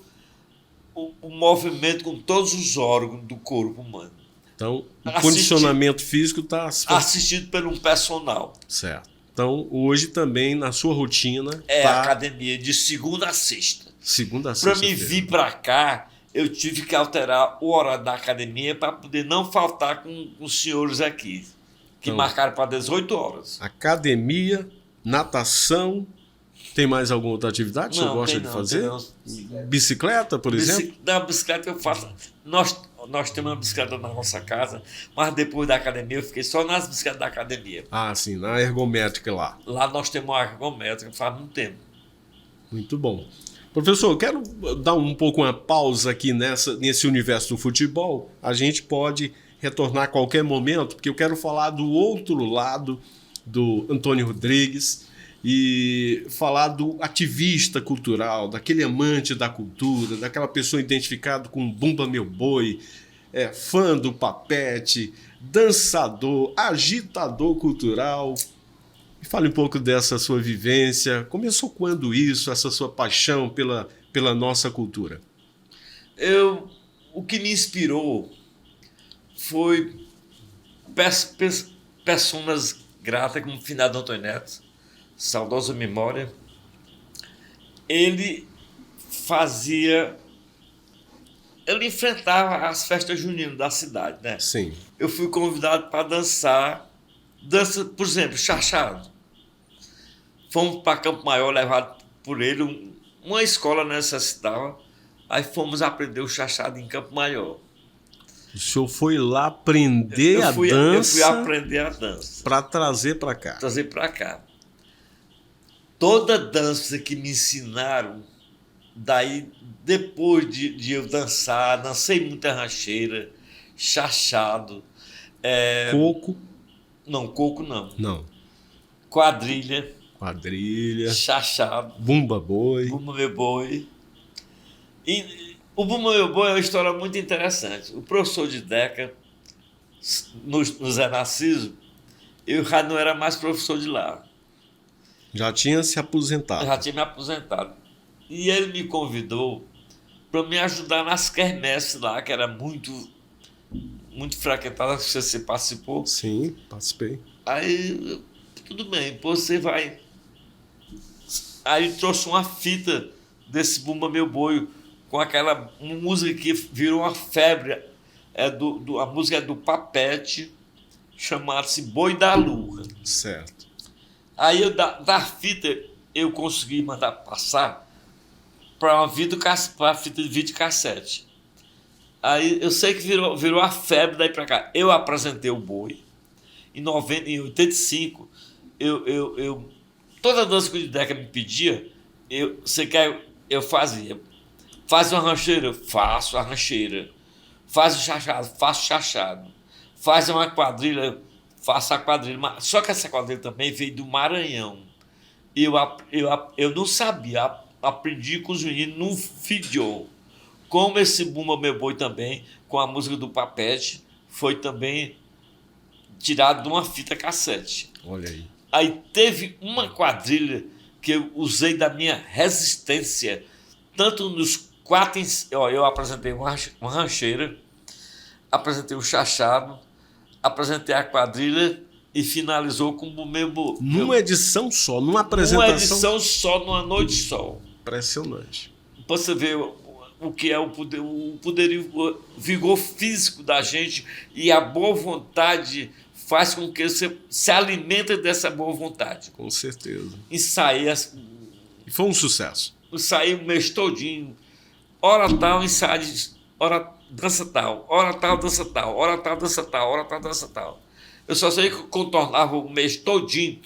o movimento com todos os órgãos do corpo humano. Então, o condicionamento físico está... Assistido por um personal. Certo. Então, hoje também, na sua rotina... a academia de segunda a sexta. Segunda a sexta. Para me vir para cá, eu tive que alterar o horário da academia para poder não faltar com os senhores aqui, que então, marcaram para 18 horas. Academia, natação, tem mais alguma outra atividade que você gosta de fazer? Bicicleta, por exemplo? Na bicicleta eu faço... Nós temos uma bicicleta na nossa casa, mas depois da academia eu fiquei só nas bicicletas da academia. Ah, sim, na ergométrica lá. Lá nós temos uma ergométrica faz muito tempo. Muito bom. Professor, eu quero dar um pouco uma pausa aqui nesse universo do futebol. A gente pode retornar a qualquer momento, porque eu quero falar do outro lado do Antônio Rodrigues. e falar do ativista cultural, daquele amante da cultura, daquela pessoa identificada com Bumba Meu Boi, fã do Papete, dançador, agitador cultural. Me fale um pouco dessa sua vivência. Começou quando isso, essa sua paixão pela nossa cultura? O que me inspirou foi pessoas gratas como o finado Antônio Neto, saudosa memória. Ele enfrentava as festas juninas da cidade, né? Sim. Eu fui convidado para dança, por exemplo, chachado. Fomos para Campo Maior, levado por ele, uma escola necessitava. Aí fomos aprender o chachado em Campo Maior. O senhor foi lá aprender a dança? Eu fui aprender a dança. Para trazer para cá? Trazer para cá. Toda dança que me ensinaram, daí, depois de eu dançar, dancei muita rancheira, chachado. Coco? Não, coco não. Não. Quadrilha. Chachado. Bumba Boi. Bumba Meu Boi. E o Bumba Meu Boi é uma história muito interessante. O professor de Deca, no Zé Narciso, eu já não era mais professor de lá. Já tinha se aposentado. Eu já tinha me aposentado. E ele me convidou para me ajudar nas quermesses lá, que era muito frequentada. Você participou? Sim, participei. Aí, tudo bem, você vai. Aí trouxe uma fita desse Bumba Meu Boi, com aquela música que virou uma febre. A música é do Papete, chamada-se Boi da Lua. Certo. Aí da fita eu consegui mandar passar para uma fita de videocassete. Aí eu sei que virou a febre daí para cá. Eu apresentei o Boi. Em 85, toda dança que o Deca me pedia, eu fazia. Faz uma rancheira, faço a rancheira. Faz o chachado, faço o chachado. Faz uma quadrilha, faço a quadrilha. Só que essa quadrilha também veio do Maranhão. Eu não sabia, aprendi com os meninos num vídeo. Como esse Bumba Meu Boi também, com a música do Papete, foi também tirado de uma fita cassete. Olha aí. Aí teve uma quadrilha que eu usei da minha resistência, tanto nos quatro. Eu apresentei uma rancheira, apresentei o chachado, apresentei a quadrilha e finalizou com o meu. Numa edição só, numa apresentação. Uma edição só, numa noite só. Impressionante. Você vê o que é o poderio, o vigor físico da gente, e a boa vontade faz com que você se alimente dessa boa vontade. Com certeza. Ensaiei. E foi um sucesso. Ensaiei o mês todinho. Hora tal, ensaio. Hora dança tal. Hora tal, dança tal. Hora tal, dança tal. Hora tal, dança tal. Eu só sei que contornava o mês todinho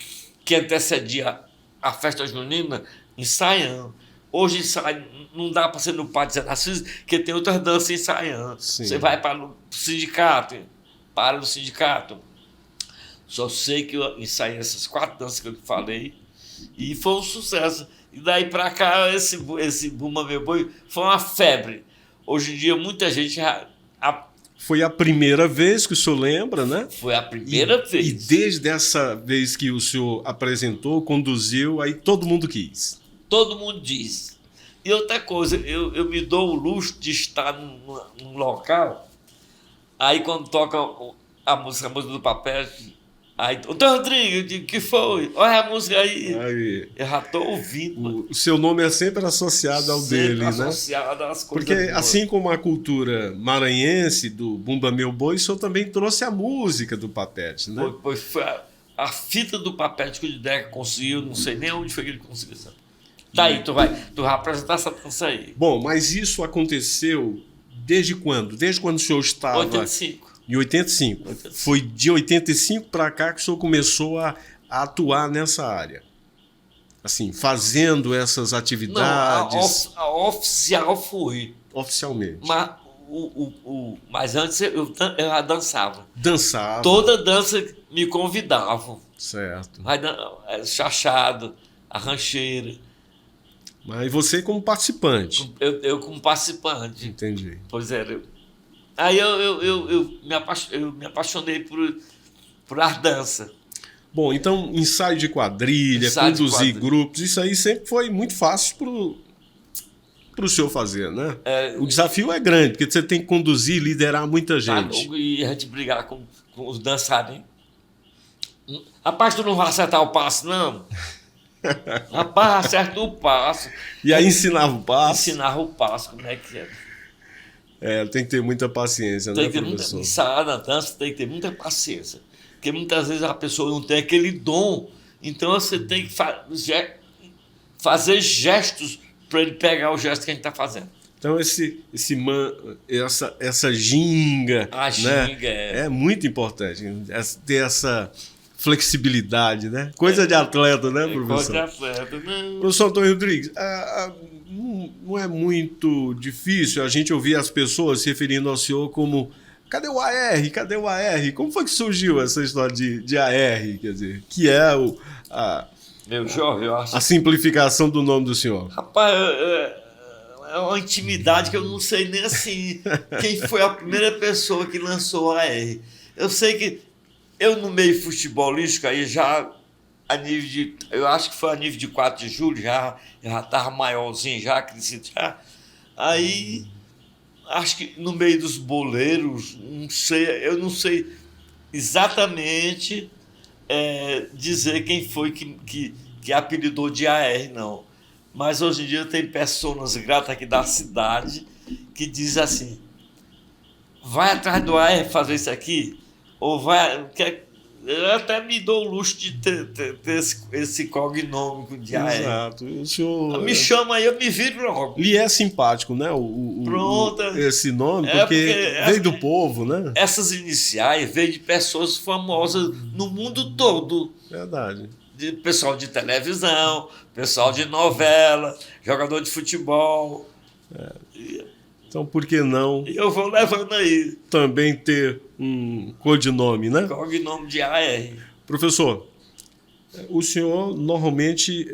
que antecedia a festa junina ensaiando. Hoje não dá para ser no Pátio Zé Narciso, porque tem outras danças ensaiando. Sim. Você vai para o sindicato, para no sindicato. Só sei que eu ensaiei essas 4 danças que eu falei e foi um sucesso. E daí para cá, esse Bumba Meu Boi foi uma febre. Hoje em dia, muita gente... Foi a primeira vez que o senhor lembra, né? Foi a primeira vez. E desde essa vez que o senhor apresentou, conduziu, aí todo mundo quis. Todo mundo diz. E outra coisa, eu me dou o luxo de estar num local, aí quando toca a música do Papel, aí, doutor Rodrigo, eu digo, que foi? Olha a música aí. Eu já estou ouvindo. O seu nome é sempre associado ao sempre dele, associado às coisas. Porque boas. assim como a cultura maranhense do Bumba Meu Boi, o senhor também trouxe a música do Papete, né? Foi a fita do Papete que o Deca conseguiu, não sei nem onde foi que ele conseguiu. Tá aí, tu vai apresentar essa dança aí. Bom, mas isso aconteceu desde quando? Desde quando o senhor estava... 85. Em 85. Foi de 85 para cá que o senhor começou a atuar nessa área. Assim, fazendo essas atividades. Não, a oficial foi. Oficialmente. Mas antes eu já dançava. Dançava. Toda dança me convidavam. Certo. Chachado, a rancheira. Mas você como participante. Eu como participante. Entendi. Pois é. Aí eu me apaixonei por arte dança. Bom, então ensaio de quadrilha, conduzir grupos, isso aí sempre foi muito fácil pro senhor fazer, né? O desafio é grande, porque você tem que conduzir, liderar muita gente. E a gente brigar com os dançarinos. Rapaz, tu não vai acertar o passo, não? Rapaz, acerta o passo. E aí ensinava o passo? Ensinava o passo, como é que é. Tem que ter muita paciência, tem né, que professor? ensaiar na dança, tem que ter muita paciência. Porque muitas vezes a pessoa não tem aquele dom, então você tem que fazer gestos para ele pegar o gesto que a gente está fazendo. Então essa ginga, A né, ginga é muito importante, ter essa flexibilidade, né? Coisa de atleta, né, professor? Coisa de atleta, né? Professor Antônio Rodrigues, não é muito difícil a gente ouvir as pessoas se referindo ao senhor como cadê o AR? Cadê o AR? Como foi que surgiu essa história de AR? Quer dizer, que é Meu Jorge, eu acho. a simplificação do nome do senhor. Rapaz, é uma intimidade que eu não sei nem assim quem foi a primeira pessoa que lançou a AR. Eu sei que eu no meio futebolístico aí já a nível de, eu acho que foi a nível de 4 de julho, já estava maiorzinho, já crescido já. Aí acho que no meio dos boleiros, eu não sei exatamente dizer quem foi que apelidou de AR, não. Mas hoje em dia tem pessoas gratas aqui da cidade que dizem assim, vai atrás do AR fazer isso aqui, ou vai... Eu até me dou o luxo de ter esse cognômico de AR. Exato. O senhor me chama aí, eu me viro logo. Lhe é simpático, né? Pronto. Esse nome, porque veio do povo, né? Essas iniciais veio de pessoas famosas no mundo todo. Verdade. De pessoal de televisão, pessoal de novela, jogador de futebol. Então, por que não? Eu vou levando aí. Também ter um codinome, né? Cognome de AR. Professor, o senhor normalmente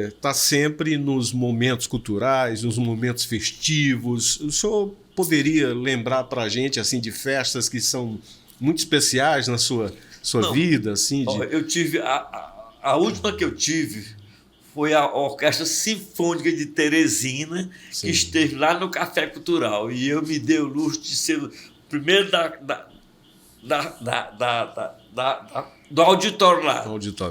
está sempre nos momentos culturais, nos momentos festivos. O senhor poderia lembrar para a gente assim, de festas que são muito especiais na sua vida? Assim, Eu tive... A última que eu tive foi a Orquestra Sinfônica de Teresina, Sim. que esteve lá no Café Cultural. E eu me dei o luxo de ser o primeiro do auditório lá.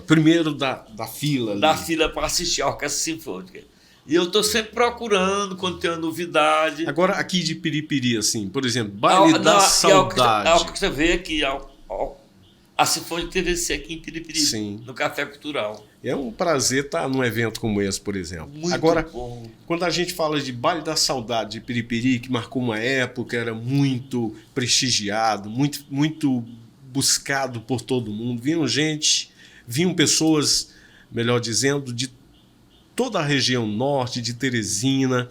Primeiro da fila. Ali. Da fila para assistir a Orquestra Sinfônica. E eu estou sempre procurando quando tem uma novidade. Agora, aqui de Piripiri, assim, por exemplo, Baile da Saudade. A orquestra veio aqui, a Sinfônica TVC aqui em Piripiri, Sim. no Café Cultural. É um prazer estar num evento como esse, por exemplo. Muito Agora, bom. Quando a gente fala de Baile da Saudade de Piripiri, que marcou uma época, era muito prestigiado, muito buscado por todo mundo, vinham pessoas, melhor dizendo, de toda a região norte, de Teresina.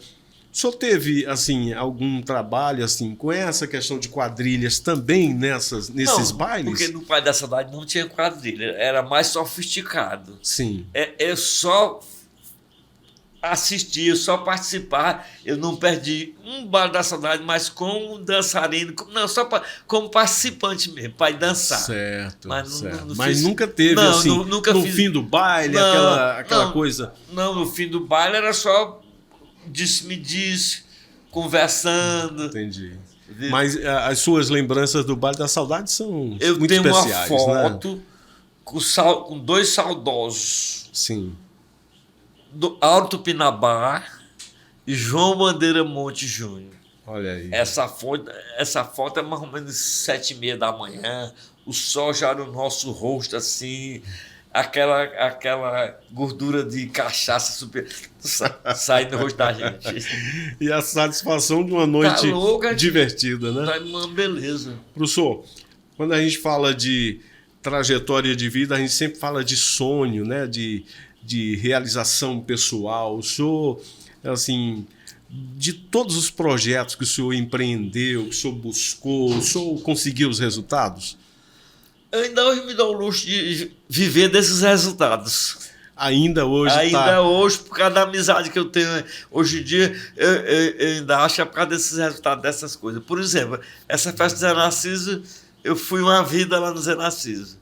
O senhor teve assim, algum trabalho assim, com essa questão de quadrilhas também nesses bailes? Porque no Baile da Saudade não tinha quadrilha, era mais sofisticado. Sim. Eu só assistia, só participar, eu não perdi um Baile da Saudade, mas como dançarino, como participante mesmo, para dançar. Certo, Mas, mas nunca teve no fim do baile, aquela coisa? Não, no fim do baile era só disse-me-disse, conversando. Entendi. Mas as suas lembranças do Baile da Saudade são muito especiais, eu tenho uma foto, né? com 2 saudosos. Sim. Do Alto Pinabá e João Bandeira Monte Júnior. Olha aí. Essa foto é mais ou menos 7h30 da manhã, o sol já no nosso rosto assim, aquela gordura de cachaça super sai no rosto da gente. E a satisfação de uma noite divertida, né? Tá uma beleza. Professor, quando a gente fala de trajetória de vida, a gente sempre fala de sonho, né? De realização pessoal. O senhor, assim, de todos os projetos que o senhor empreendeu, que o senhor buscou, o senhor conseguiu os resultados? Eu ainda hoje me dou o luxo de viver desses resultados. Ainda hoje Ainda hoje, por causa da amizade que eu tenho. Hoje em dia, eu ainda acho que é por causa desses resultados, dessas coisas. Por exemplo, essa festa do Zé Narciso, eu fui uma vida lá no Zé Narciso.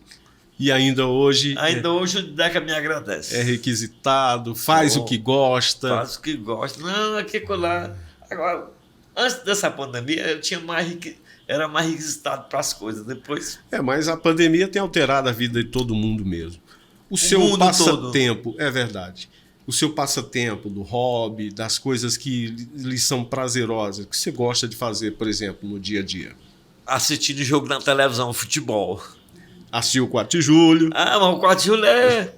E ainda hoje... Hoje o Deca me agradece. É requisitado, faz o que gosta. Faz o que gosta. Não, aqui colar. Agora, antes dessa pandemia, eu tinha era mais requisitado para as coisas. Depois... Mas a pandemia tem alterado a vida de todo mundo mesmo. O seu passatempo, é verdade. O seu passatempo, do hobby, das coisas que lhe são prazerosas, que você gosta de fazer, por exemplo, no dia a dia? Assistindo jogo na televisão, futebol. Assistiu o 4 de julho. Mas o 4 de julho é...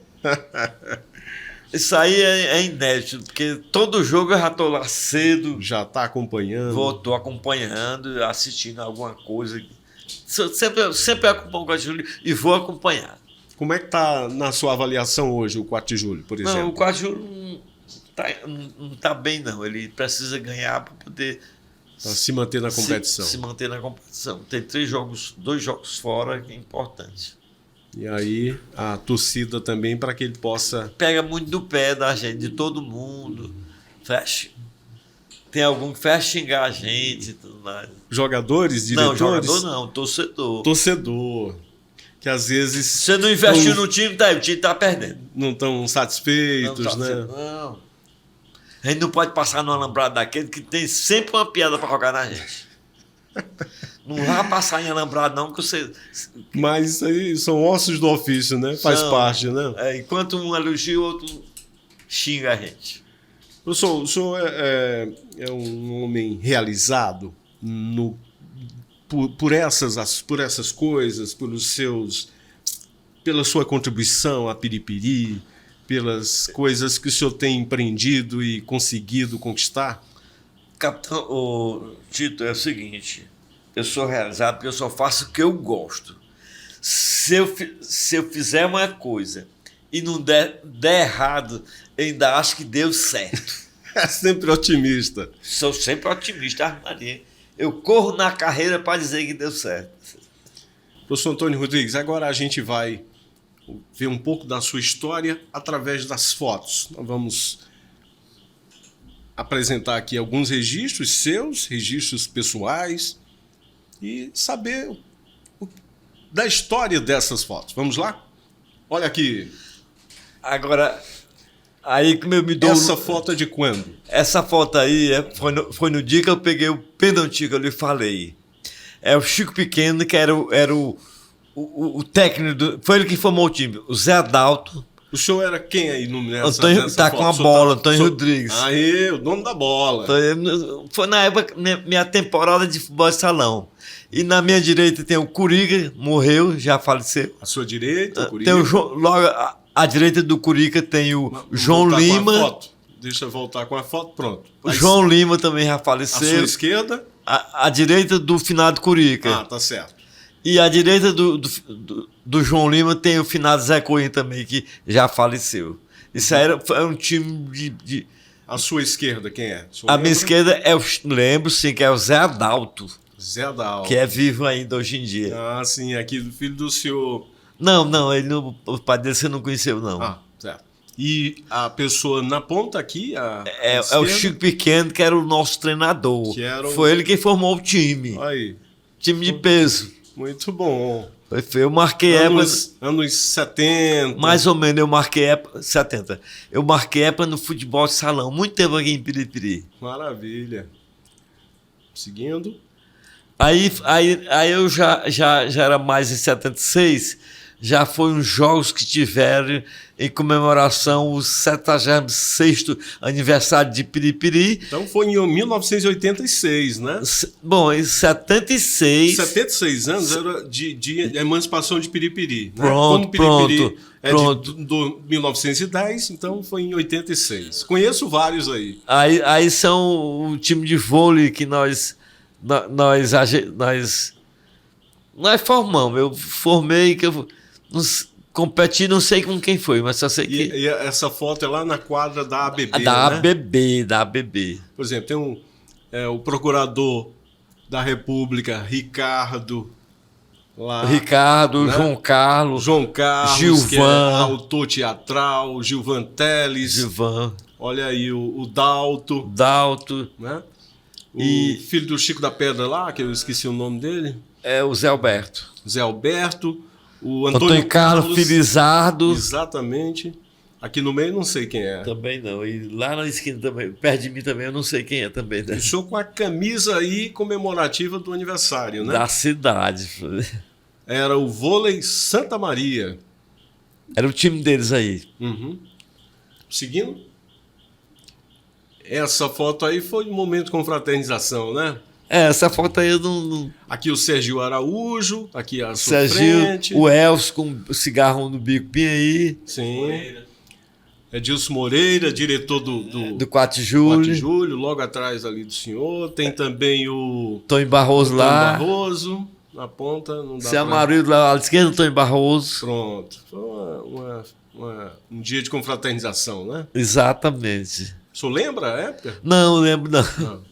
Isso aí é inédito, porque todo jogo eu já estou lá cedo. Já está acompanhando? Estou acompanhando, assistindo alguma coisa. Sempre acompanho o 4 de julho e vou acompanhar. Como é que está na sua avaliação hoje o 4 de julho, por exemplo? Não, o 4 de julho não está bem, não. Ele precisa ganhar para poder... se manter na competição. Se manter na competição. Tem 2 jogos fora que é importante. E aí a torcida também para que ele possa... Pega muito do pé da gente, de todo mundo. Fecha. Tem algum que fecha xingar a gente e tudo mais. Jogadores, diretores? Não, jogador não, torcedor. Torcedor. Que às vezes... Se você não investiu no time, o time está perdendo. Não estão satisfeitos, né? Não. A gente não pode passar no alambrado daquele que tem sempre uma piada para jogar na gente. Não vai passar em alambrado, não, que você... Mas isso aí são ossos do ofício, né? Faz parte, né? Enquanto um elogia, o outro xinga a gente. O senhor é um homem realizado por essas coisas, pela sua contribuição a Piripiri, pelas coisas que o senhor tem empreendido e conseguido conquistar? Capitão, Tito, é o seguinte, eu sou realizado porque eu só faço o que eu gosto. Se eu fizer uma coisa e não der errado, eu ainda acho que deu certo. É sempre otimista. Sou sempre otimista, Maria. Eu corro na carreira para dizer que deu certo. Professor Antônio Rodrigues, agora a gente vai ver um pouco da sua história através das fotos. Nós vamos apresentar aqui alguns registros seus, registros pessoais, e saber da história dessas fotos. Vamos lá? Olha aqui. Agora, aí como eu me dou... Essa foto é de quando? Essa foto aí foi no dia que eu peguei o penalti que eu lhe falei. É o Chico Pequeno, que era o técnico, foi ele que formou o time, o Zé Adalto. O senhor era quem aí nessa Antônio, nessa tá foto? com a bola, Antônio Rodrigues. Aí, o dono da bola. Foi na época, minha temporada de futebol de salão. E na minha direita tem o Curica, morreu, já faleceu. À sua direita, o Curica. Tem o João, logo à direita do Curica tem o João Lima. Deixa eu voltar com a foto, pronto. O João Lima também já faleceu. À sua esquerda? À direita do finado Curica. Ah, tá certo. E à direita do João Lima tem o finado Zé Coelho também, que já faleceu. Isso aí era um time de... A sua esquerda, quem é? A minha esquerda lembro sim, que é o Zé Adalto. Zé Adalto. Que é vivo ainda hoje em dia. Ah, sim, aqui do filho do senhor. Não, ele não, o pai dele você não conheceu, não. Ah, certo. E a pessoa na ponta aqui, é o Chico Pequeno, que era o nosso treinador. Foi ele quem formou o time. Aí. Time de peso. Muito bom. Eu marquei anos 70. Mais ou menos, eu marquei época 70. Eu marquei época no futebol de salão, muito tempo aqui em Piripiri. Maravilha. Seguindo. Aí eu já era mais em 76, já foi uns jogos que tiveram em comemoração o 76º aniversário de Piripiri. Então foi em 1986, né? Bom, em 76... 76 anos era de emancipação de Piripiri. Né? Pronto, Piripiri pronto. Do 1910, então foi em 86. Conheço vários aí. Aí são o time de vôlei que nós formamos. Eu formei, que eu competi, não sei com quem foi, mas só sei que... E essa foto é lá na quadra da ABB, Da ABB. Por exemplo, tem o procurador da República, Ricardo lá. Ricardo, né? João Carlos, Gilvan, que é Gilvan. autor teatral, Gilvan Teles. Gilvan, Olha aí o Dalto, Dalto, né? O E- filho do Chico da Pedra lá, que eu esqueci o nome dele. o Zé Alberto. Zé Alberto. O Antônio Carlos Filizardo. Exatamente. Aqui no meio não sei quem é. Também não. E lá na esquina também, perto de mim também, eu não sei quem é também. Né? O senhor com a camisa aí comemorativa do aniversário, né? Da cidade. Era o Vôlei Santa Maria. Era o time deles aí. Uhum. Seguindo. Essa foto aí foi um momento de confraternização, né? Essa foto aí eu não... Aqui o Sergio Araújo, aqui a sua Serginho, frente. o Elcio com cigarro no bico bem aí. Sim. Edilson Moreira, diretor do Do 4 de 4 de julho. julho, logo atrás ali do senhor. Tem também o Tony Barroso Antônio lá. Barroso, na ponta. Não dá Zé pra... Amarildo lá à esquerda, Tony Barroso. Pronto. Foi um dia de confraternização, né? Exatamente. O senhor lembra a época? Não, lembro não. Não.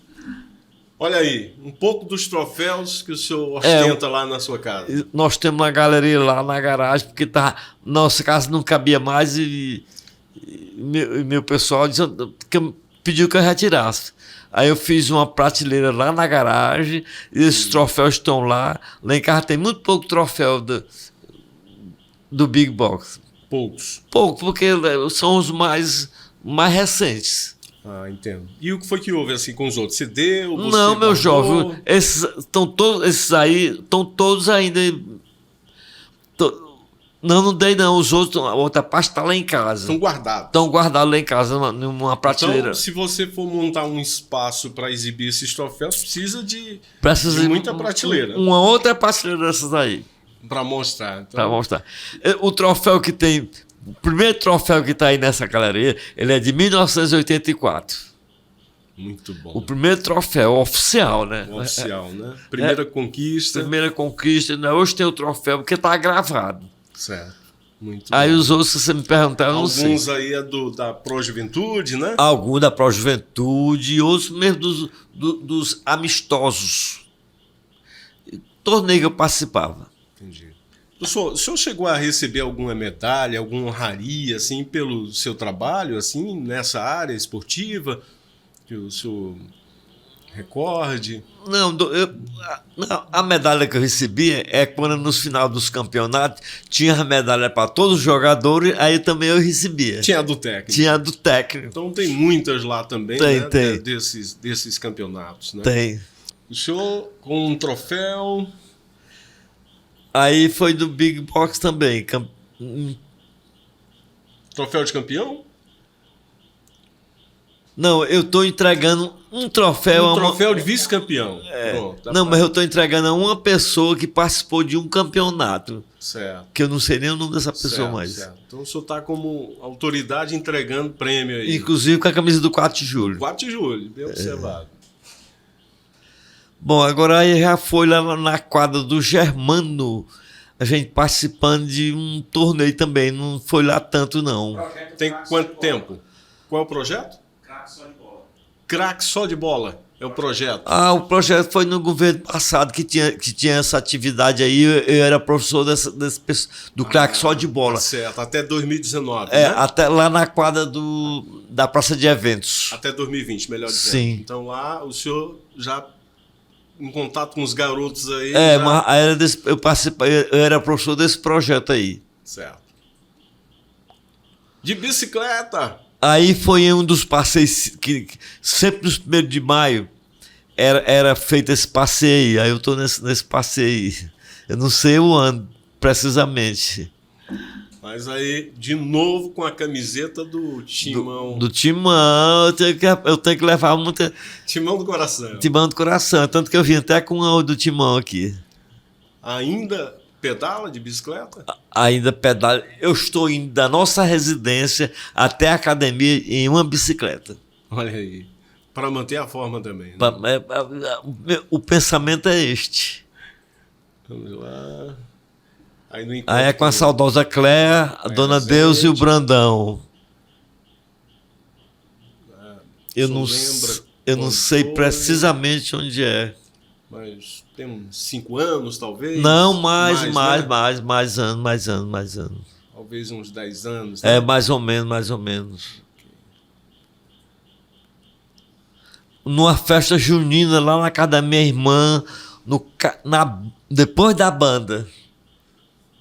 Olha aí, um pouco dos troféus que o senhor ostenta lá na sua casa. Nós temos uma galeria lá na garagem, porque nossa casa não cabia mais e meu pessoal pediu que eu retirasse. Aí eu fiz uma prateleira lá na garagem, e esses troféus estão lá. Lá em casa tem muito pouco troféu do Big Box. Poucos. Pouco, porque são os mais recentes. Ah, entendo. E o que foi que houve assim com os outros? Você deu? Você Não, meu guardou? jovem, esses aí estão todos ainda. Não dei não, os outros, a outra parte está lá em casa. Estão guardados. Estão guardados lá em casa, numa prateleira. Então, se você for montar um espaço para exibir esses troféus, precisa de Precisa muita prateleira Uma outra prateleira dessas aí, para mostrar. Então, para mostrar. O troféu que tem, o primeiro troféu que está aí nessa galeria, ele é de 1984. muito bom. O primeiro troféu oficial, né? Oficial, né? Primeira conquista. Primeira conquista, né? Hoje tem o troféu porque está gravado. Certo. Muito Aí bom. os outros, se você me perguntar, eu não sei. Alguns aí é da Pro Juventude, né? Alguns da Pro Juventude e outros mesmo dos amistosos. Torneio que eu participava. Entendi. O senhor chegou a receber alguma medalha, alguma honraria, assim, pelo seu trabalho, assim, nessa área esportiva? Que o senhor recorde? Não, a medalha que eu recebia é quando nos final dos campeonatos tinha a medalha para todos os jogadores, aí também eu recebia. Tinha a do técnico. Tinha a do técnico. Então tem muitas lá também, Tem, né? tem. Desses campeonatos, né? Tem. O senhor com um troféu. Aí foi do Big Box também. Troféu de campeão? Não, eu estou entregando um troféu Um a uma... troféu de vice-campeão. Pronto, tá Não, mas eu estou entregando a uma pessoa que participou de um campeonato. Certo. Que eu não sei nem o nome dessa pessoa Certo, mais. certo. Então o senhor está como autoridade entregando prêmio aí. Inclusive com a camisa do 4 de julho. 4 de julho, bem observado. Bom, agora aí já foi lá na quadra do Germano, a gente participando de um torneio também. Não foi lá tanto, não. Tem quanto tempo? Qual é o projeto? Craque só de bola é o projeto. Ah, o projeto foi no governo passado que tinha essa atividade aí. Eu era professor do craque só de bola. Tá certo, até 2019, É, né? até lá na quadra da Praça de Eventos. Até 2020, melhor dizendo. Sim. Então lá o senhor já em contato com os garotos aí. É, já... mas eu participei, eu era professor desse projeto aí. Certo. De bicicleta. Aí foi um dos passeios que sempre nos 1º de maio era feito esse passeio. Aí eu estou nesse passeio. Eu não sei o ano precisamente. Mas aí, de novo, com a camiseta do Timão. Do Timão, eu tenho que levar muita. Timão do coração. Timão do coração. Tanto que eu vim até com o do Timão aqui. Ainda pedala de bicicleta? Ainda pedalo. Eu estou indo da nossa residência até a academia em uma bicicleta. Olha aí. Para manter a forma também. Né? O pensamento é este. Vamos lá. Aí, Aí é com a saudosa Cléa, a Dona Deus e o Brandão. Eu não sei precisamente onde é. Mas tem uns 5 anos, talvez? Não, né? mais anos. Talvez uns 10 anos. Né? É, mais ou menos. Numa festa junina lá na casa da minha irmã, depois da banda.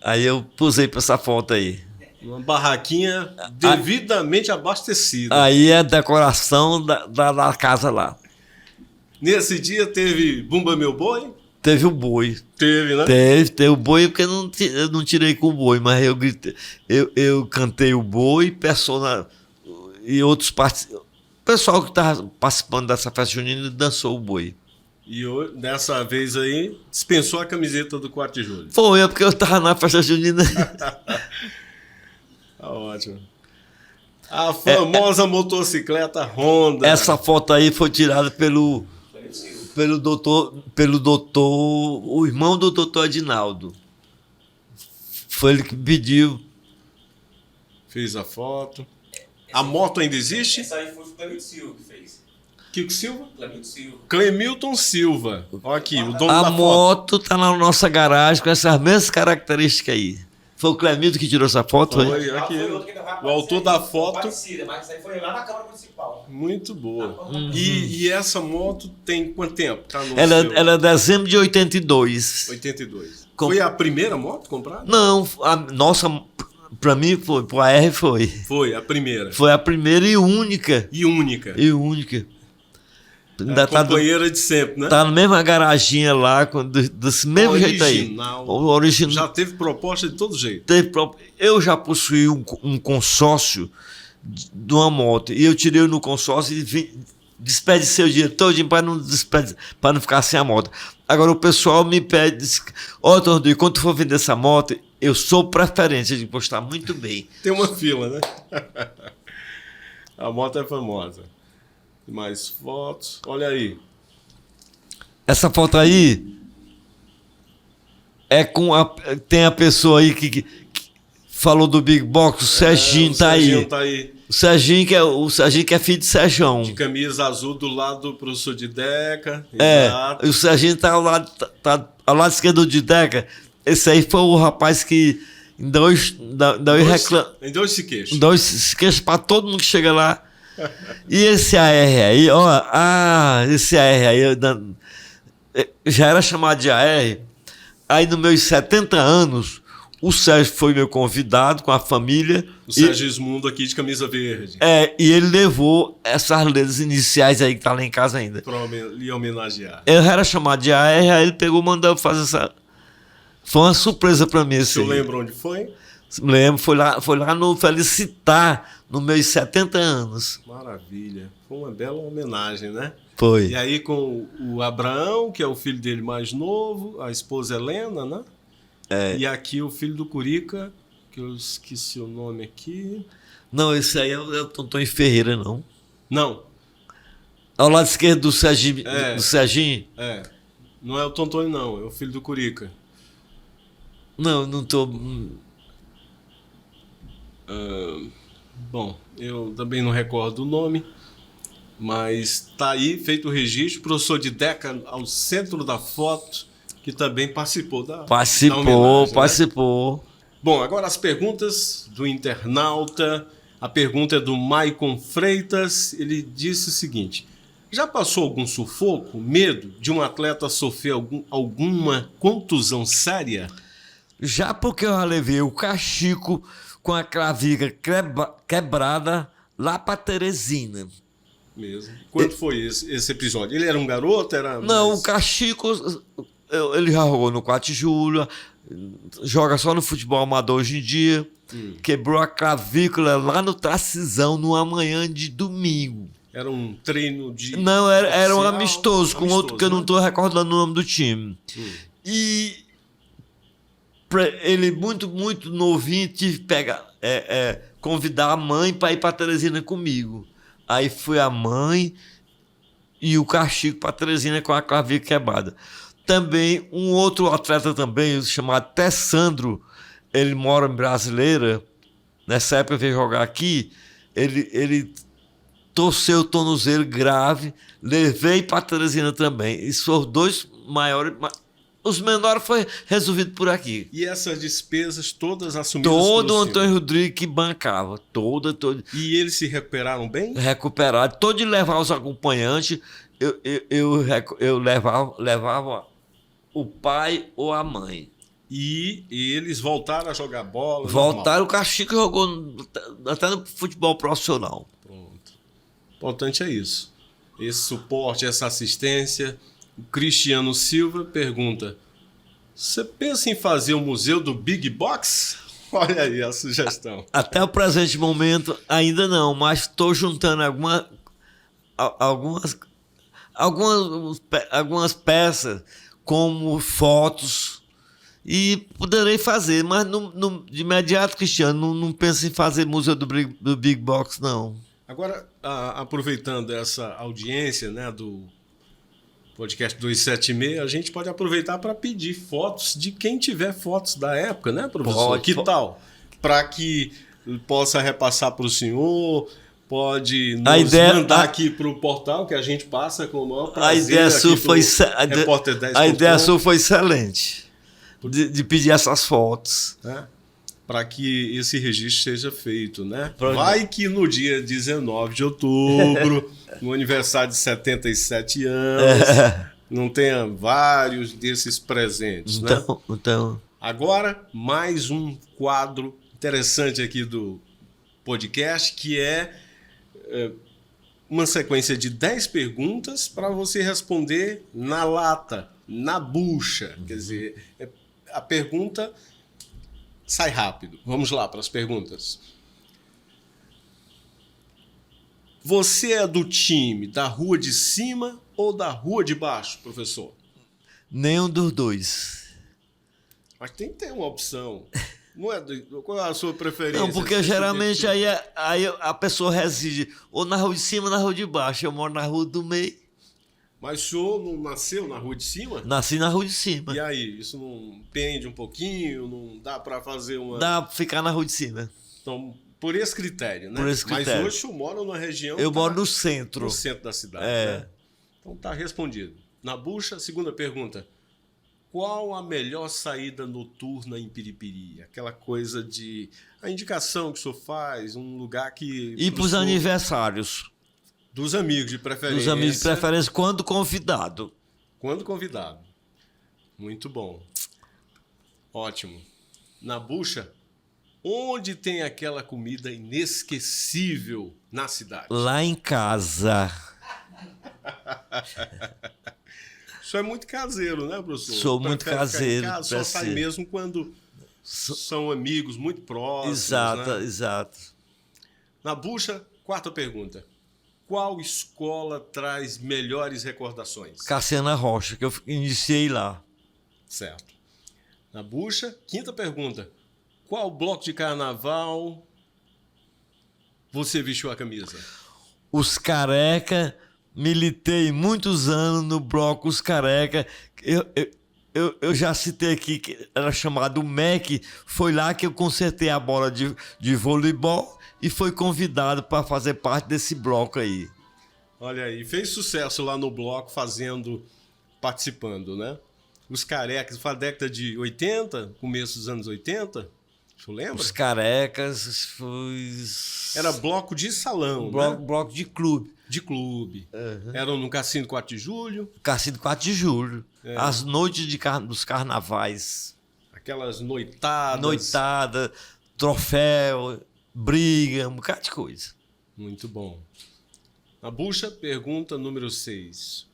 Aí eu pusei pra essa foto aí. Uma barraquinha devidamente abastecida. Aí é a decoração da casa lá. Nesse dia teve Bumba Meu Boi? Teve o boi. Teve, né? Teve o boi, porque eu não tirei com o boi, mas eu gritei, eu cantei o boi, e outros participantes. O pessoal que estava participando dessa festa junina dançou o boi. E dessa vez aí, dispensou a camiseta do 4 de julho. Foi, porque eu estava na festa junina. Tá ótimo. A famosa motocicleta Honda. Essa foto aí foi tirada pelo doutor, o irmão do doutor Adinaldo. Foi ele que pediu. Fez a foto. A moto ainda existe? Essa aí foi o Clemilton Silva que fez. Kiko Silva? Clemilton Silva. Clemilton Silva. Olha aqui, o dono A da foto. moto tá na nossa garagem com essas mesmas características aí. Foi o Clemilton que tirou essa foto? Foi aqui. O autor da foto. Parecida, mas isso aí foi lá na Câmara Municipal. Muito boa. E essa moto tem quanto tempo? Tá no Ela é dezembro de 82. 82. Foi a primeira moto comprada? Não, a nossa, pra mim foi, pro AR foi. Foi a primeira. Foi a primeira e única. E única. Ainda A companheira de sempre, né? Tá na mesma garaginha lá, desse mesmo jeito aí. O original. Já teve proposta de todo jeito. Eu já possuí um consórcio de uma moto. E eu tirei no consórcio e desperdicei o dinheiro todo para não ficar sem a moto. Agora o pessoal me pede, Tordinho, quando tu for vender essa moto, eu sou preferente de postar muito bem. Tem uma fila, né? A moto é famosa. Mais fotos. Olha aí. Essa foto aí é tem a pessoa aí que falou do Big Box, o Serginho tá aí. Serginho tá aí. O Serginho que é filho de Serjão. De camisa azul do lado do professor de Deca. Exato. E o Serginho tá ao lado esquerdo de Deca. Esse aí foi o rapaz que ainda hoje se queixa. Ainda hoje se queixa pra todo mundo que chega lá. E esse AR aí, esse AR aí já era chamado de AR. Aí nos meus 70 anos, o Sérgio foi meu convidado com a família. O Sérgio Ismundo aqui de camisa verde. E ele levou essas letras iniciais aí que tá lá em casa ainda. Pra lhe homenagear. Eu era chamado de AR, aí ele pegou e mandou fazer essa. Foi uma surpresa pra mim. O senhor lembra onde foi? Lembro, foi lá no Felicitar, nos meus 70 anos. Maravilha. Foi uma bela homenagem, né? Foi. E aí com o Abraão, que é o filho dele mais novo, a esposa Helena, né? E aqui o filho do Curica, que eu esqueci o nome aqui. Não, esse aí é o Tonton Ferreira, não. Não. Ao lado esquerdo do Serginho. Do Serginho? Não é o Tonton, não. É o filho do Curica. Não tô... Bom, eu também não recordo o nome, mas tá aí feito o registro. O professor de Deca ao centro da foto, que também participou da homenagem, Participou. Né? Bom, agora as perguntas do internauta. A pergunta é do Maicon Freitas. Ele disse o seguinte: já passou algum sufoco, medo de um atleta sofrer alguma contusão séria? Já, porque eu já levei o Cachico com a clavícula quebrada lá pra Teresina. Mesmo. Quando foi esse episódio? Ele era um garoto? Não, o Cachico, ele já jogou no 4 de julho, joga só no futebol amador hoje em dia. Quebrou a clavícula lá no Tracisão, numa manhã de domingo. Era um treino de... Não, era um amistoso, com outro que eu não estou recordando o nome do time. E ele, muito, muito novinho, tive que convidar a mãe para ir para Teresina comigo. Aí foi a mãe e o Cachico para Teresina com a clavícula quebrada. Também um outro atleta também, chamado Tessandro, ele mora em Brasileira, nessa época veio jogar aqui, ele torceu o tornozelo grave, levei para Teresina também. E são os dois maiores. Os menores foi resolvido por aqui. E essas despesas todas assumidas Todo pelo o senhor? Antônio Rodrigues que bancava. Todo. E eles se recuperaram bem? Recuperado. Todo de levar os acompanhantes, eu levava o pai ou a mãe. E eles voltaram a jogar bola? Voltaram, o Caxico jogou até no futebol profissional. Pronto. O importante é isso. Esse suporte, essa assistência. O Cristiano Silva pergunta: você pensa em fazer o museu do Big Box? Olha aí a sugestão. Até o presente momento ainda não, mas estou juntando algumas peças como fotos e poderei fazer, mas de imediato, Cristiano, não penso em fazer museu do Big Box, não. Agora, aproveitando essa audiência, né, do podcast 276, a gente pode aproveitar para pedir fotos de quem tiver fotos da época, né, professor? Pode. Que tal? Para que possa repassar para o senhor, pode nos mandar aqui para o portal, que a gente passa com o maior prazer. A ideia sua foi excelente, de pedir essas fotos. Para que esse registro seja feito, né? Vai que no dia 19 de outubro, no aniversário de 77 anos, não tenha vários desses presentes, né? Então. Agora, mais um quadro interessante aqui do podcast, que é uma sequência de 10 perguntas para você responder na lata, na bucha. Quer dizer, a pergunta sai rápido. Vamos lá para as perguntas. Você é do time da rua de cima ou da rua de baixo, professor? Nenhum dos dois. Mas tem que ter uma opção. Não é qual é a sua preferência? Não, porque geralmente aí a pessoa reside ou na rua de cima ou na rua de baixo. Eu moro na rua do meio. Mas o senhor não nasceu na rua de cima? Nasci na rua de cima. E aí, isso não pende um pouquinho? Não dá para fazer uma... Dá para ficar na rua de cima. Então, por esse critério, né? Por esse critério. Mas hoje o senhor mora numa região... Eu moro no centro. No centro da cidade, né? Então tá respondido. Na bucha, segunda pergunta. Qual a melhor saída noturna em Piripiri? Aquela coisa de... A indicação que o senhor faz, um lugar que... E para os aniversários. Dos amigos de preferência. Dos amigos de preferência, quando convidado. Quando convidado. Muito bom. Ótimo. Na bucha, onde tem aquela comida inesquecível na cidade? Lá em casa. Isso é muito caseiro, né, professor? Sou muito caseiro. Só sai mesmo quando são amigos muito próximos. Exato, né? Exato. Na bucha, quarta pergunta. Qual escola traz melhores recordações? Cassiana Rocha, que eu iniciei lá. Certo. Na bucha, quinta pergunta. Qual bloco de carnaval você vestiu a camisa? Os Careca, militei muitos anos no bloco Os Careca. Eu já citei aqui que era chamado MEC. Foi lá que eu consertei a bola de voleibol e foi convidado para fazer parte desse bloco aí. Olha aí, fez sucesso lá no bloco participando, né? Os Carecas, foi a década de 80, começo dos anos 80, você lembra? Os Carecas foi... Era bloco de salão, né? Bloco de clube. De clube. Uhum. Eram no Cassino 4 de Julho. Cassino 4 de Julho. As noites dos carnavais. Aquelas noitadas. Noitada, troféu, briga, um bocado de coisa. Muito bom. Na bucha, pergunta número 6.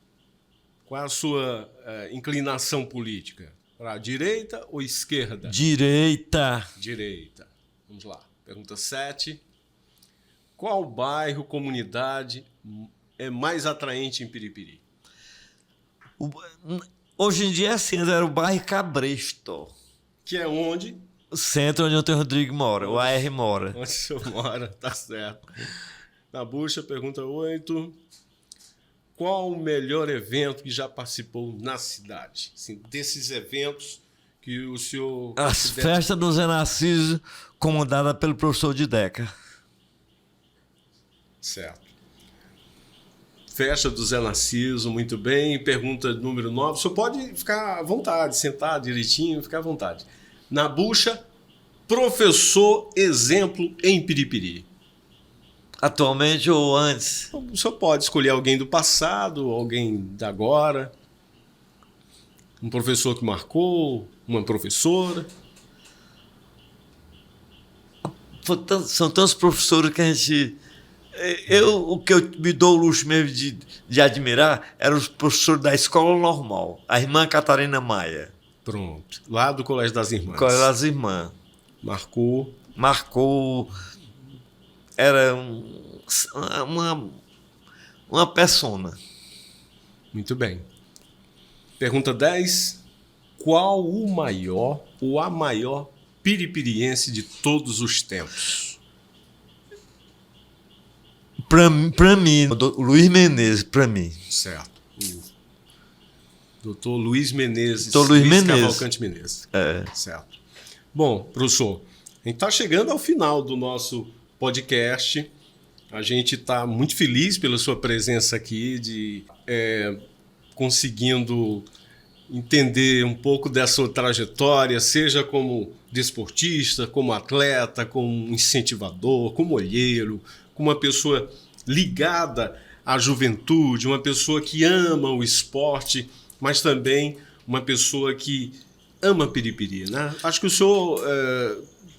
Qual é a sua inclinação política? Para a direita ou esquerda? Direita. Direita. Vamos lá. Pergunta 7. Qual bairro, comunidade é mais atraente em Piripiri? Hoje em dia é assim, era o bairro Cabresto. Que é onde? O centro onde o Antônio Rodrigues mora, o AR mora. Onde o senhor mora, tá certo. Na bucha, pergunta 8. Qual o melhor evento que já participou na cidade? Assim, desses eventos que o senhor... As festas do Zé Narciso, comandada pelo professor Dideca. Certo. Festa do Zé Narciso, muito bem. Pergunta número 9. O senhor pode ficar à vontade, sentar direitinho, ficar à vontade. Na bucha, professor exemplo em Piripiri. Atualmente ou antes? O senhor pode escolher alguém do passado, alguém da agora. Um professor que marcou, uma professora. São tantos professores que a gente... O que eu me dou o luxo mesmo de admirar eram os professores da escola normal. A irmã Catarina Maia. Pronto. Lá do Colégio das Irmãs. Colégio das Irmãs. Marcou. Era uma persona. Muito bem. Pergunta 10. Qual o maior ou a maior piripiriense de todos os tempos? Para mim, o Luiz Menezes, para mim. Certo. Doutor Luiz Menezes. Doutor Luiz Menezes. Cavalcante Menezes. É. Certo. Bom, professor, a gente está chegando ao final do nosso podcast. A gente está muito feliz pela sua presença aqui, conseguindo entender um pouco dessa sua trajetória, seja como desportista, como atleta, como incentivador, como olheiro, como uma pessoa ligada à juventude, uma pessoa que ama o esporte, mas também uma pessoa que ama Piripiri, né? Acho que o senhor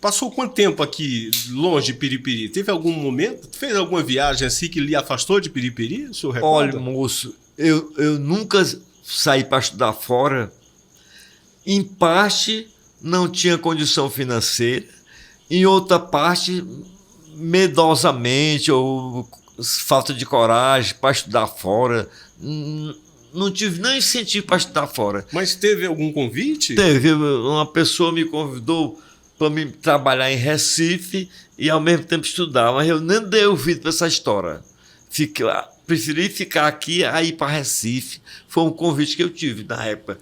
passou quanto tempo aqui longe de Piripiri? Teve algum momento, fez alguma viagem assim que lhe afastou de Piripiri? O senhor recorda? Olha, moço, eu nunca saí para estudar fora. Em parte, não tinha condição financeira. Em outra parte, medosamente ou falta de coragem para estudar fora. Não tive nem incentivo para estudar fora. Mas teve algum convite? Teve. Uma pessoa me convidou para me trabalhar em Recife e ao mesmo tempo estudar, mas eu nem dei ouvido para essa história. Preferi ficar aqui a ir para Recife. Foi um convite que eu tive na época.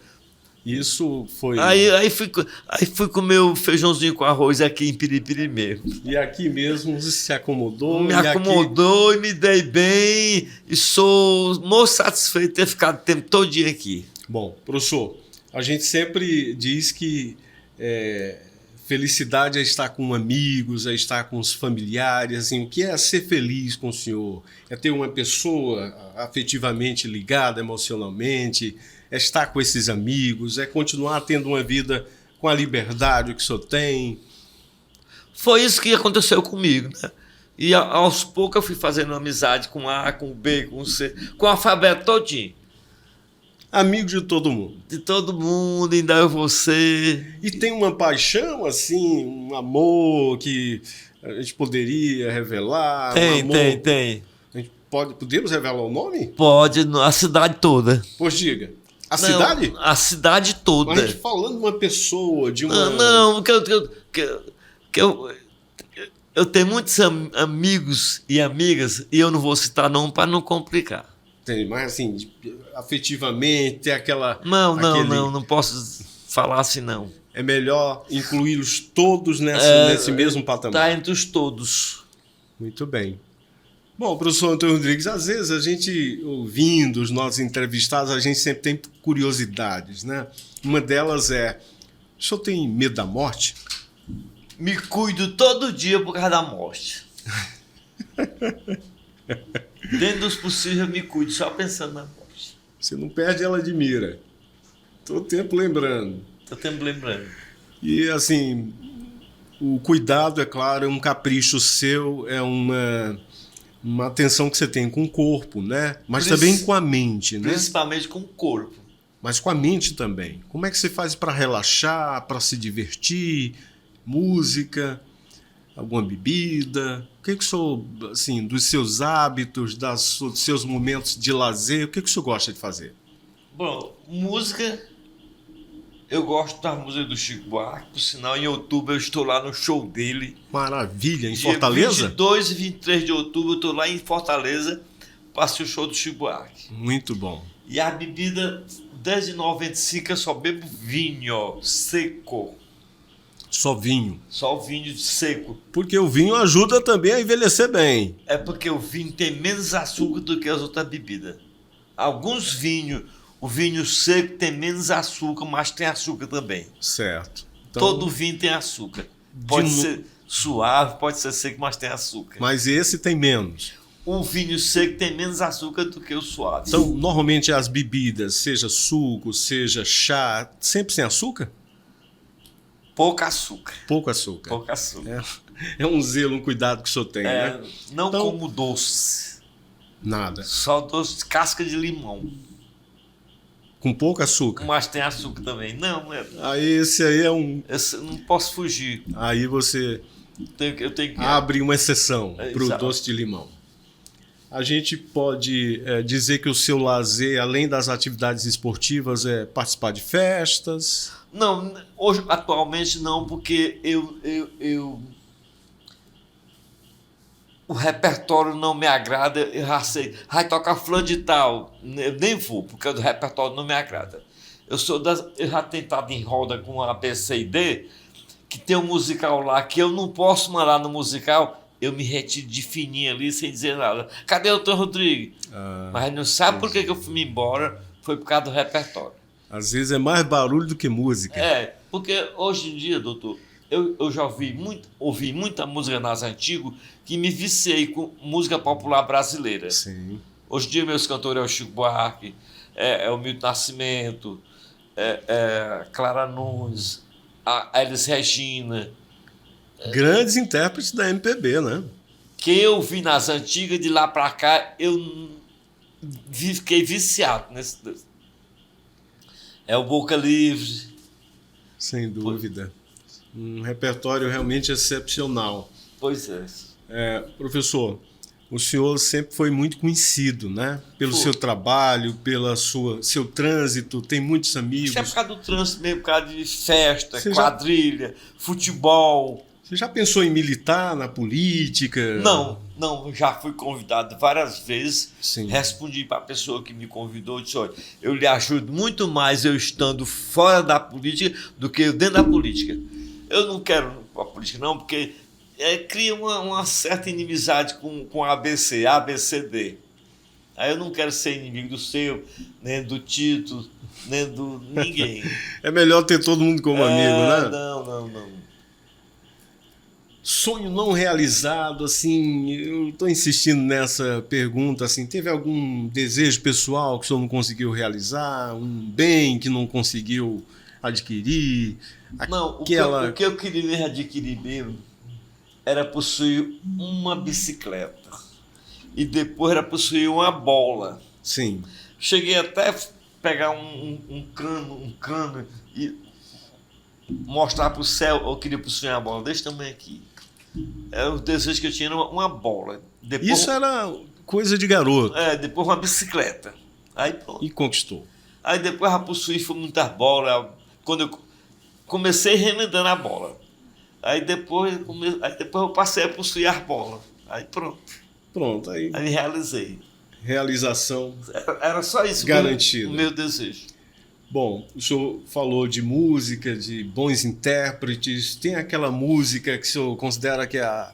Isso foi... Aí fui comer o feijãozinho com arroz aqui em Piripiri mesmo. E aqui mesmo se acomodou? Me acomodou e me dei bem. E sou muito satisfeito de ter ficado o tempo todo dia aqui. Bom, professor, a gente sempre diz que felicidade é estar com amigos, é estar com os familiares. Assim, o que é ser feliz com o senhor? É ter uma pessoa afetivamente ligada emocionalmente, é estar com esses amigos, é continuar tendo uma vida com a liberdade que o senhor tem. Foi isso que aconteceu comigo, né? E aos poucos eu fui fazendo amizade com A, com B, com C, com o alfabeto todinho. Amigo de todo mundo. De todo mundo, ainda eu você. E tem uma paixão, assim, um amor que a gente poderia revelar? Tem. A gente podemos revelar o nome? Pode, a cidade toda. Pois diga. Cidade? A cidade toda. A gente falando de uma pessoa, de uma... Não, eu tenho muitos amigos e amigas e eu não vou citar não para não complicar. Tem, mas assim, afetivamente, tem aquela... Não posso falar assim não. É melhor incluí-los todos nesse mesmo patamar. Tá entre os todos. Muito bem. Bom, professor Antônio Rodrigues, às vezes a gente, ouvindo os nossos entrevistados, a gente sempre tem curiosidades, né? Uma delas é, o senhor tem medo da morte? Me cuido todo dia por causa da morte. Dentro dos possíveis eu me cuido, só pensando na morte. Você não perde ela de mira. Todo tempo lembrando. E assim, o cuidado, é claro, é um capricho seu, é uma atenção que você tem com o corpo, né? Mas também com a mente, né? Principalmente com o corpo. Mas com a mente também. Como é que você faz para relaxar, para se divertir? Música, alguma bebida? O que o senhor, assim, dos seus hábitos, dos seus momentos de lazer, o que o senhor gosta de fazer? Bom, música, eu gosto da música do Chico Buarque, por sinal, em outubro eu estou lá no show dele. Maravilha, em Fortaleza? Dia 22 e 23 de outubro eu estou lá em Fortaleza para assistir o show do Chico Buarque. Muito bom. E a bebida, desde 95 eu só bebo vinho seco. Só vinho. Só o vinho seco. Porque o vinho ajuda também a envelhecer bem. É porque o vinho tem menos açúcar do que as outras bebidas. Alguns vinhos, o vinho seco tem menos açúcar, mas tem açúcar também. Certo. Então, Todo vinho tem açúcar. Pode ser suave, pode ser seco, mas tem açúcar. mas esse tem menos. O vinho seco tem menos açúcar do que o suave. Então, normalmente as bebidas, seja suco, seja chá, sempre sem açúcar? Pouco açúcar. Pouco açúcar. Pouco açúcar. É um zelo, um cuidado que o senhor tem, É, né? não Então- como doce. Nada. Só doce de casca de limão. Com pouco açúcar. Mas tem açúcar também. Não, Aí esse aí é um... eu não posso fugir. Aí você Eu tenho que... abre uma exceção para o Exato. doce de limão. A gente pode dizer que o seu lazer, além das atividades esportivas, é participar de festas? Não, hoje, atualmente não, porque o repertório não me agrada, eu já sei. Vai tocar fulano de tal, eu nem vou, porque o repertório não me agrada. Eu já tentado em roda com a B, C e D, que tem um musical lá, que eu não posso mandar no musical, eu me retiro de fininho ali, sem dizer nada. Cadê o Tom Rodrigues? Mas não sabe por que eu fui embora, foi por causa do repertório. Às vezes é mais barulho do que música. É, porque hoje em dia, doutor, eu já ouvi muita música nas antigas que me viciei com música popular brasileira. Sim. Hoje em dia, meus cantores é o Chico Buarque, é o Milton Nascimento, Clara Nunes, a Elis Regina. Grandes intérpretes da MPB, né? Que eu vi nas antigas, de lá pra cá, eu fiquei viciado nesse. É o Boca Livre. Sem dúvida. Um repertório realmente excepcional. Pois é. Professor, o senhor sempre foi muito conhecido, né? Pelo Foi. seu trabalho, pelo seu trânsito, tem muitos amigos. Isso é por causa do trânsito mesmo, por causa de festa, Você já- quadrilha, futebol. Você já pensou em militar na política? Não, já fui convidado várias vezes. Sim. Respondi para a pessoa que me convidou, disse, olha, eu lhe ajudo muito mais eu estando fora da política do que eu dentro da política. Eu não quero ir para a política não, porque cria uma certa inimizade com a ABC, ABCD. Aí eu não quero ser inimigo do seu, nem do Tito, nem do ninguém. É melhor ter todo mundo como amigo, né? Não. Sonho não realizado, assim, eu estou insistindo nessa pergunta, assim, teve algum desejo pessoal que o senhor não conseguiu realizar, um bem que não conseguiu adquirir? Não, o que eu queria mesmo adquirir mesmo era possuir uma bicicleta e depois era possuir uma bola. Sim, Cheguei até a pegar um cano e mostrar para o céu, eu queria possuir uma bola desse tamanho aqui. Era o desejo que eu tinha, era uma bola. Depois, isso era coisa de garoto depois uma bicicleta. Aí pronto. e conquistou. Aí depois já possuí foi muitas bolas. Quando eu comecei remendando a bola. Aí depois eu passei a possuir as bolas. Aí pronto. Pronto, aí Aí realizei. realização. Era só isso Garantido. o meu desejo. Bom, o senhor falou de música, de bons intérpretes. Tem aquela música que o senhor considera que é a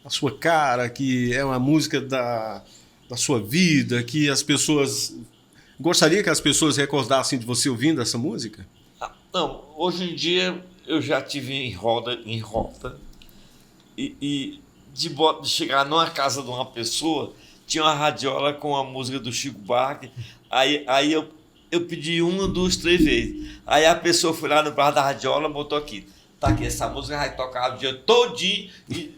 sua cara, que é uma música da sua vida, que as pessoas... Gostaria que as pessoas recordassem de você ouvindo essa música? Não, hoje em dia eu já tive em rota e de chegar numa casa de uma pessoa, tinha uma radiola com a música do Chico Buarque, aí eu pedi 1, 2, 3 vezes. Aí a pessoa foi lá no bar da radiola, botou aqui. Tá aqui, essa música vai tocar o dia todinho. E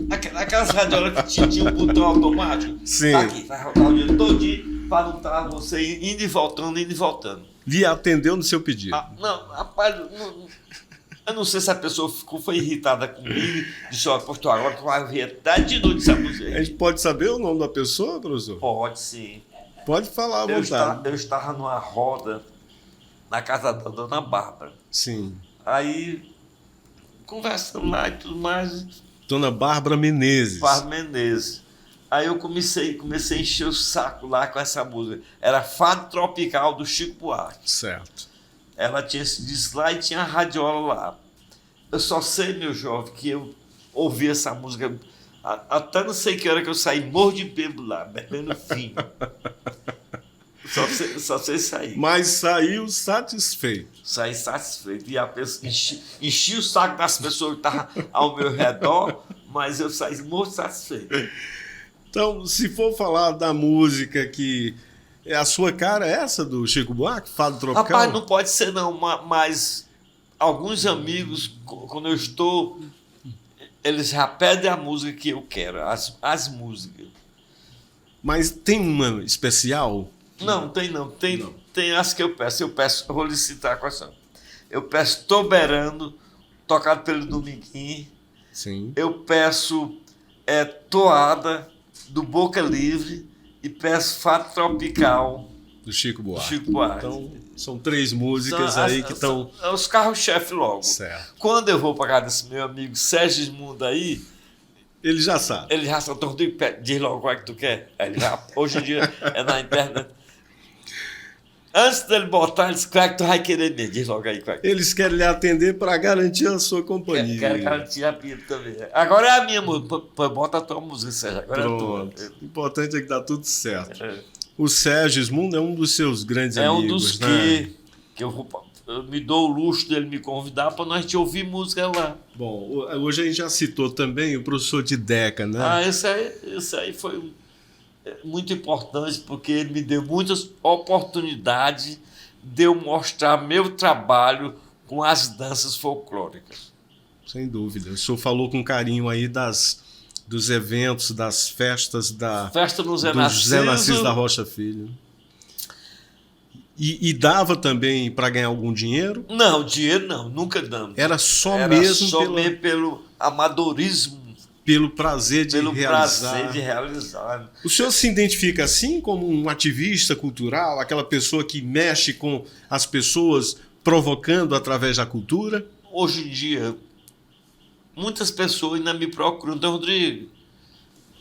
aquelas radiolas que tinha um botão automático. Sim. Tá aqui, vai rodar o dia todinho para não estar você indo e voltando. Lhe atendeu no seu pedido. Não, rapaz, eu não sei se a pessoa foi irritada comigo. Disse, ó, pastor, agora tu vai ouvir até de noite essa música A aí. gente pode saber o nome da pessoa, professor? Pode sim. Pode falar à vontade. Eu estava numa roda na casa da dona Bárbara. Sim. Aí, conversando lá e tudo mais, Dona Bárbara Menezes. Bárbara Menezes. Aí eu comecei a encher o saco lá com essa música. Era Fado Tropical do Chico Buarque. Certo. Ela tinha esse disco lá e tinha a radiola lá. Eu só sei, meu jovem, que eu ouvi essa música até não sei que hora que eu saí morro de bêbado lá, bebendo vinho. Só sei sair. Mas saiu satisfeito. Saí satisfeito. E a pessoa, enchi o saco das pessoas que estavam ao meu redor, mas eu saí morro satisfeito. Então, se for falar da música que é a sua cara, é essa do Chico Buarque, Fado Tropical? Rapaz, não pode ser não, mas alguns amigos, quando eu estou, eles já pedem a música que eu quero, as músicas. Mas tem uma especial? Não, tem não. Tem as que eu peço. Eu vou lhe citar quais são. Eu peço Toberando, tocado pelo Dominguinho. Sim. Eu peço Toada, do Boca Livre. E peço Fado Tropical, Do Chico Buarque. Então, são 3 músicas aí que estão... São os carros-chefe logo. Certo. Quando eu vou para casa desse meu amigo Sérgio Gismundo aí, Ele já sabe. ele já soltou tudo e diz logo qual é que tu quer. Aí ele já, hoje em dia é na internet. Antes dele botar, ele disse, qual é que tu vai querer mesmo? Diz logo aí qual é que Eles querem lhe atender para garantir a sua companhia. quero garantir a minha também. Agora é a minha música. Bota a tua música, Sérgio. Agora Pronto. é a tua. O importante é que dá tudo certo. É. O Sérgio Gismundo é um dos seus grandes É um amigos, dos né? que eu me dou o luxo dele me convidar para nós te ouvir música lá. Bom, hoje a gente já citou também o professor de Deca, né? Esse aí foi muito importante, porque ele me deu muitas oportunidades de eu mostrar meu trabalho com as danças folclóricas. Sem dúvida. O senhor falou com carinho aí dos eventos, das festas Festa no Zé do José Narciso. Narciso da Rocha Filho. E dava também para ganhar algum dinheiro? Não, dinheiro não, nunca damos. Era só Era mesmo só mesmo pelo amadorismo, pelo prazer de pelo realizar. prazer de realizar. O senhor se identifica assim como um ativista cultural, aquela pessoa que mexe com as pessoas, provocando através da cultura? Hoje em dia, muitas pessoas ainda me procuram. Então, Rodrigo,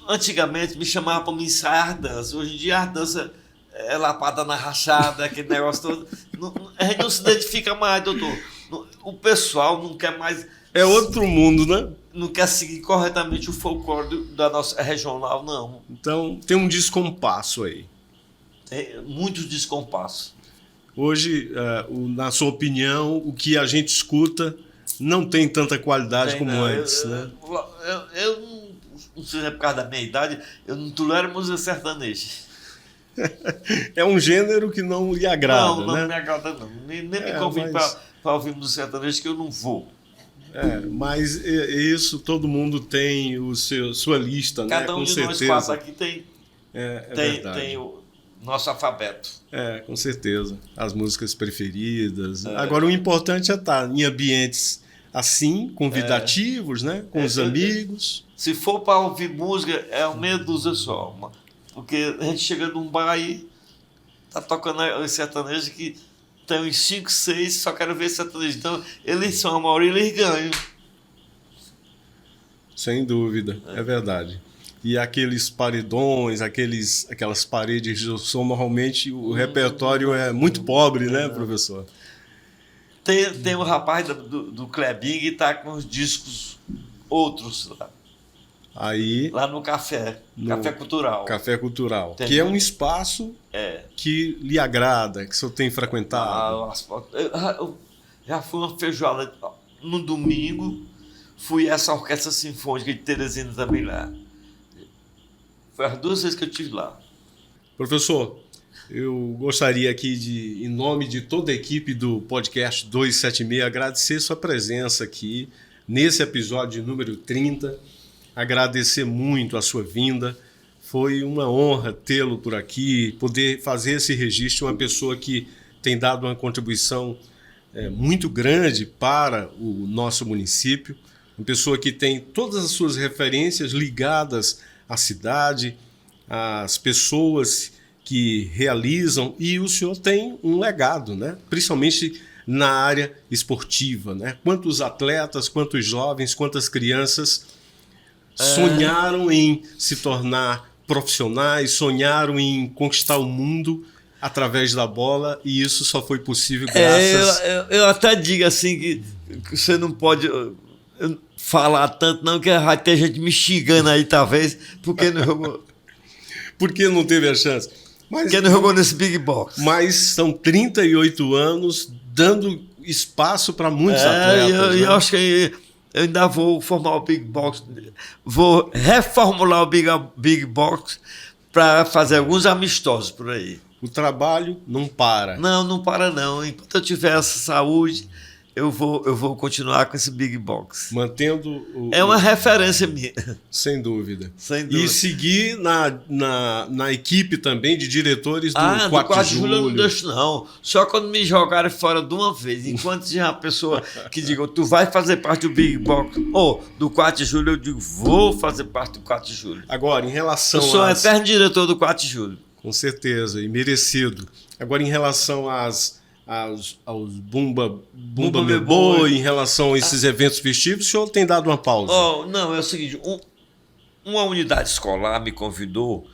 antigamente me chamavam para me ensaiar dança. Hoje em dia a dança é lapada na rachada, aquele negócio todo. A gente não se identifica mais, doutor. O pessoal não quer mais... É outro mundo, né? Não quer seguir corretamente o folclore da nossa regional, não. Então tem um descompasso aí. Tem muitos descompassos. Hoje, na sua opinião, o que a gente escuta não tem tanta qualidade como antes, né? Eu não sei se é por causa da minha idade, eu não tolero música sertaneja. É um gênero que não lhe agrada, não né? me agrada, não. Nem me convide para ouvir música sertaneja, que eu não vou. Mas isso todo mundo tem sua lista, Cada né? um Com de certeza. nós passa aqui tem verdade. o nosso alfabeto. Com certeza. As músicas preferidas. Agora, o importante é estar em ambientes assim, convidativos, né? Com os amigos. Se for para ouvir música, é uma meia dúzia só. Porque a gente chega num bar aí, tá tocando os sertanejos que tem uns 5, 6, só quero ver sertanejo. Então, eles são a maioria, eles ganham. Sem dúvida, é verdade. E aqueles paredões, aquelas paredes de som, normalmente o repertório é muito pobre, né, professor? Tem um rapaz do Klebin que tá com os discos outros lá. Aí, Lá no Café Cultural. Café Cultural, Tem que é um muito. espaço que lhe agrada, que o senhor tem frequentado. Eu já fui uma feijoada no domingo, fui essa orquestra sinfônica de Teresina também lá. Foi as 2 vezes que eu estive lá. Professor, eu gostaria aqui em nome de toda a equipe do podcast 276, agradecer sua presença aqui nesse episódio número 30. Agradecer muito a sua vinda. Foi uma honra tê-lo por aqui, poder fazer esse registro. Uma pessoa que tem dado uma contribuição muito grande para o nosso município. Uma pessoa que tem todas as suas referências ligadas à cidade, às pessoas que realizam. E o senhor tem um legado, né? Principalmente na área esportiva, né? Quantos atletas, quantos jovens, quantas crianças sonharam em se tornar profissionais, sonharam em conquistar o mundo através da bola, e isso só foi possível graças... Eu até digo assim que você não pode falar tanto, não, que vai ter gente me xingando aí, talvez, porque não jogou, Porque não teve a chance. Mas, porque não jogou nesse Big Box. mas são 38 anos dando espaço para muitos atletas. Eu né? acho que eu ainda vou formar o Big Box, vou reformular o Big Box para fazer alguns amistosos por aí. O trabalho não para. Não para não. Enquanto eu tiver essa saúde, eu vou continuar com esse Big Box. Mantendo o. É uma referência minha, Sem dúvida. sem dúvida. E seguir na equipe também de diretores do do 4 de 4 de julho eu não julho. deixo, não. Só quando me jogarem fora de uma vez. Enquanto tiver uma pessoa que diga, tu vai fazer parte do Big Box, ou do 4 de julho, eu digo, vou fazer parte do 4 de julho. Agora, em relação Eu sou o às... eterno diretor do 4 de julho. Com certeza, e merecido. Agora, em relação aos Bumba Meu Boi, em relação a esses eventos festivos, o senhor tem dado uma pausa? Oh, não, é o seguinte, uma unidade escolar me convidou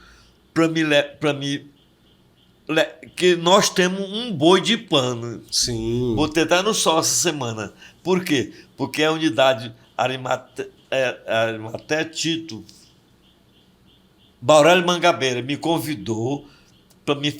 que nós temos um boi de pano. Sim. Botei até no sol essa semana. Por quê? Porque a unidade Arimaté Tito Baurélio Mangabeira me convidou para me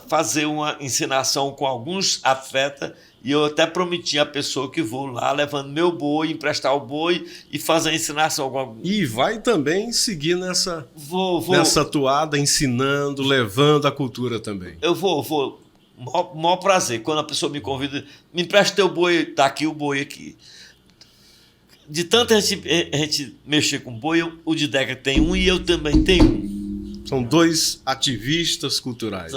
fazer uma encenação com alguns atletas e eu até prometi à pessoa que vou lá levando meu boi, emprestar o boi e fazer a encenação com alguns. E vai também seguir nessa Vou. toada, ensinando, levando a cultura também. Eu vou. Maior prazer. Quando a pessoa me convida, me empresta teu boi, tá aqui o boi aqui. De tanta gente mexer com boi, o Dideca tem um e eu também tenho um. São dois ativistas culturais.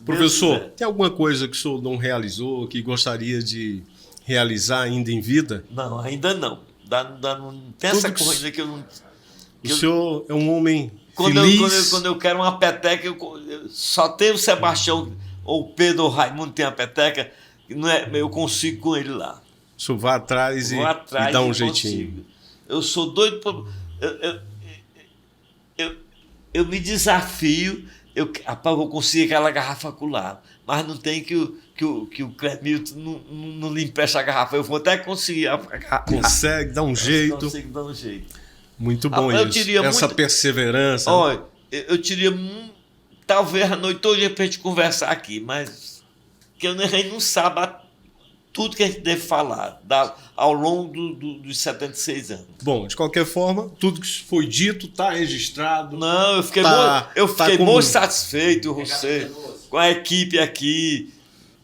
Professor, tem alguma coisa que o senhor não realizou, que gostaria de realizar ainda em vida? Não, ainda não. Não tem essa coisa que eu não... O senhor é um homem feliz. Quando eu quero uma peteca, eu só tenho o Sebastião ou o Pedro ou o Raimundo tem a peteca, não é, eu consigo com ele lá. O senhor vai atrás e dá um jeitinho. Consigo. Eu sou doido por... Eu me desafio, eu vou conseguir aquela garrafa colar, mas não tem que o Clemilton não lhe empresta a garrafa. Eu vou até conseguir a garrafa. Consegue, dá um jeito. Consigo dar um jeito. Muito bom Eu isso. diria Essa muito- perseverança. Olha, eu teria talvez a noite toda para a gente conversar aqui, mas que a gente não sabe tudo que a gente deve falar ao longo dos 76 anos. Bom, de qualquer forma, tudo que foi dito está registrado. Não, eu fiquei, Tá como- muito satisfeito você, com a equipe aqui.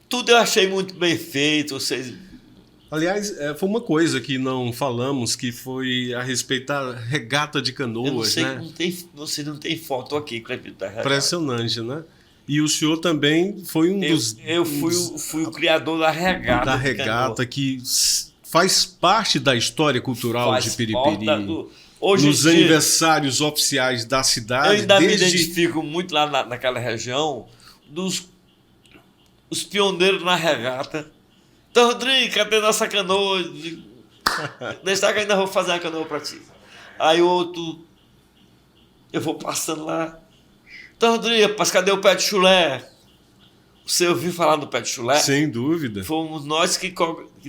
Tudo eu achei muito bem feito. Vocês... Aliás, foi uma coisa que não falamos, que foi a respeito da regata de Eu não canoas, sei, né? não tem foto aqui, Clepito. Impressionante, né? E o senhor também foi um dos... Eu fui o criador da regata. da de regata, canoa. que faz parte da história cultural Faz de parte Piripiri. Hoje Nos em dia, aniversários oficiais da eu cidade, ainda me desde... identifico muito lá naquela região os pioneiros na regata. Então, Rodrigo, cadê nossa canoa? Deixa que ainda vou fazer uma canoa para ti. Aí o outro, eu vou passando lá. Então, Rodrigo, rapaz, cadê o pé de chulé? Você ouviu falar do pé de chulé? Sem dúvida. Fomos nós que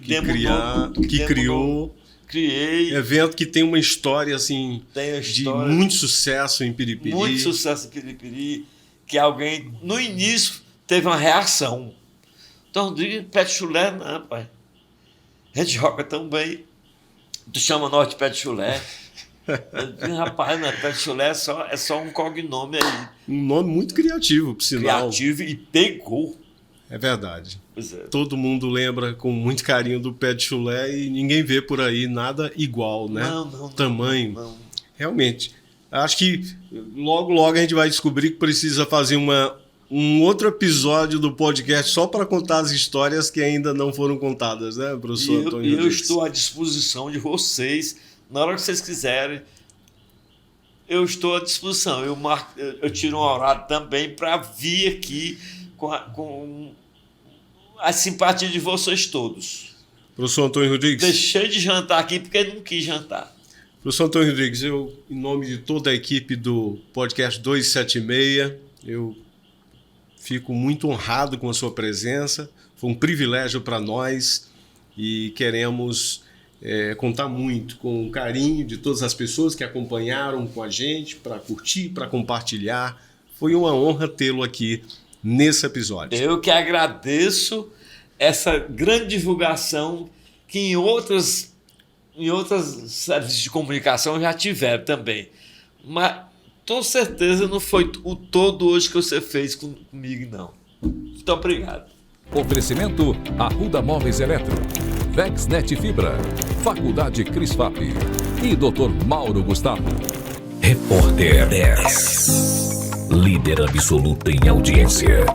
demos Que criou criei. evento que tem uma história assim Tem a de história. muito sucesso em Piripiri. Muito sucesso em Piripiri, que alguém, no início, teve uma reação. Então, Rodrigo, pé de chulé, não, rapaz. A gente joga tão bem. Tu chama nós de pé de chulé. Eu digo, rapaz, não é pé de chulé, é só um cognome aí. Um nome muito criativo, por sinal. Criativo e pegou. É verdade. Pois é. Todo mundo lembra com muito carinho do pé de chulé e ninguém vê por aí nada igual, né? Não. Tamanho. Não. Realmente. Acho que logo a gente vai descobrir que precisa fazer um outro episódio do podcast só para contar as histórias que ainda não foram contadas, né, professor Antônio E eu Rodrigues? estou à disposição de vocês, na hora que vocês quiserem. Eu estou à disposição. Eu tiro um horário também para vir aqui com a simpatia de vocês todos. Professor Antônio Rodrigues? Deixei de jantar aqui porque não quis jantar. Professor Antônio Rodrigues, eu, em nome de toda a equipe do podcast 276, eu fico muito honrado com a sua presença. Foi um privilégio para nós e queremos contar muito com o carinho de todas as pessoas que acompanharam com a gente, para curtir, para compartilhar. Foi uma honra tê-lo aqui nesse episódio. Eu que agradeço essa grande divulgação que em outras serviços de comunicação já tiveram também. Mas com certeza não foi o todo hoje que você fez comigo, não. Muito obrigado. Oferecimento Arruda Móveis Eletro, Vexnet Fibra, Faculdade Crisfap e Dr. Mauro Gustavo. Repórter 10. Líder absoluto em audiência.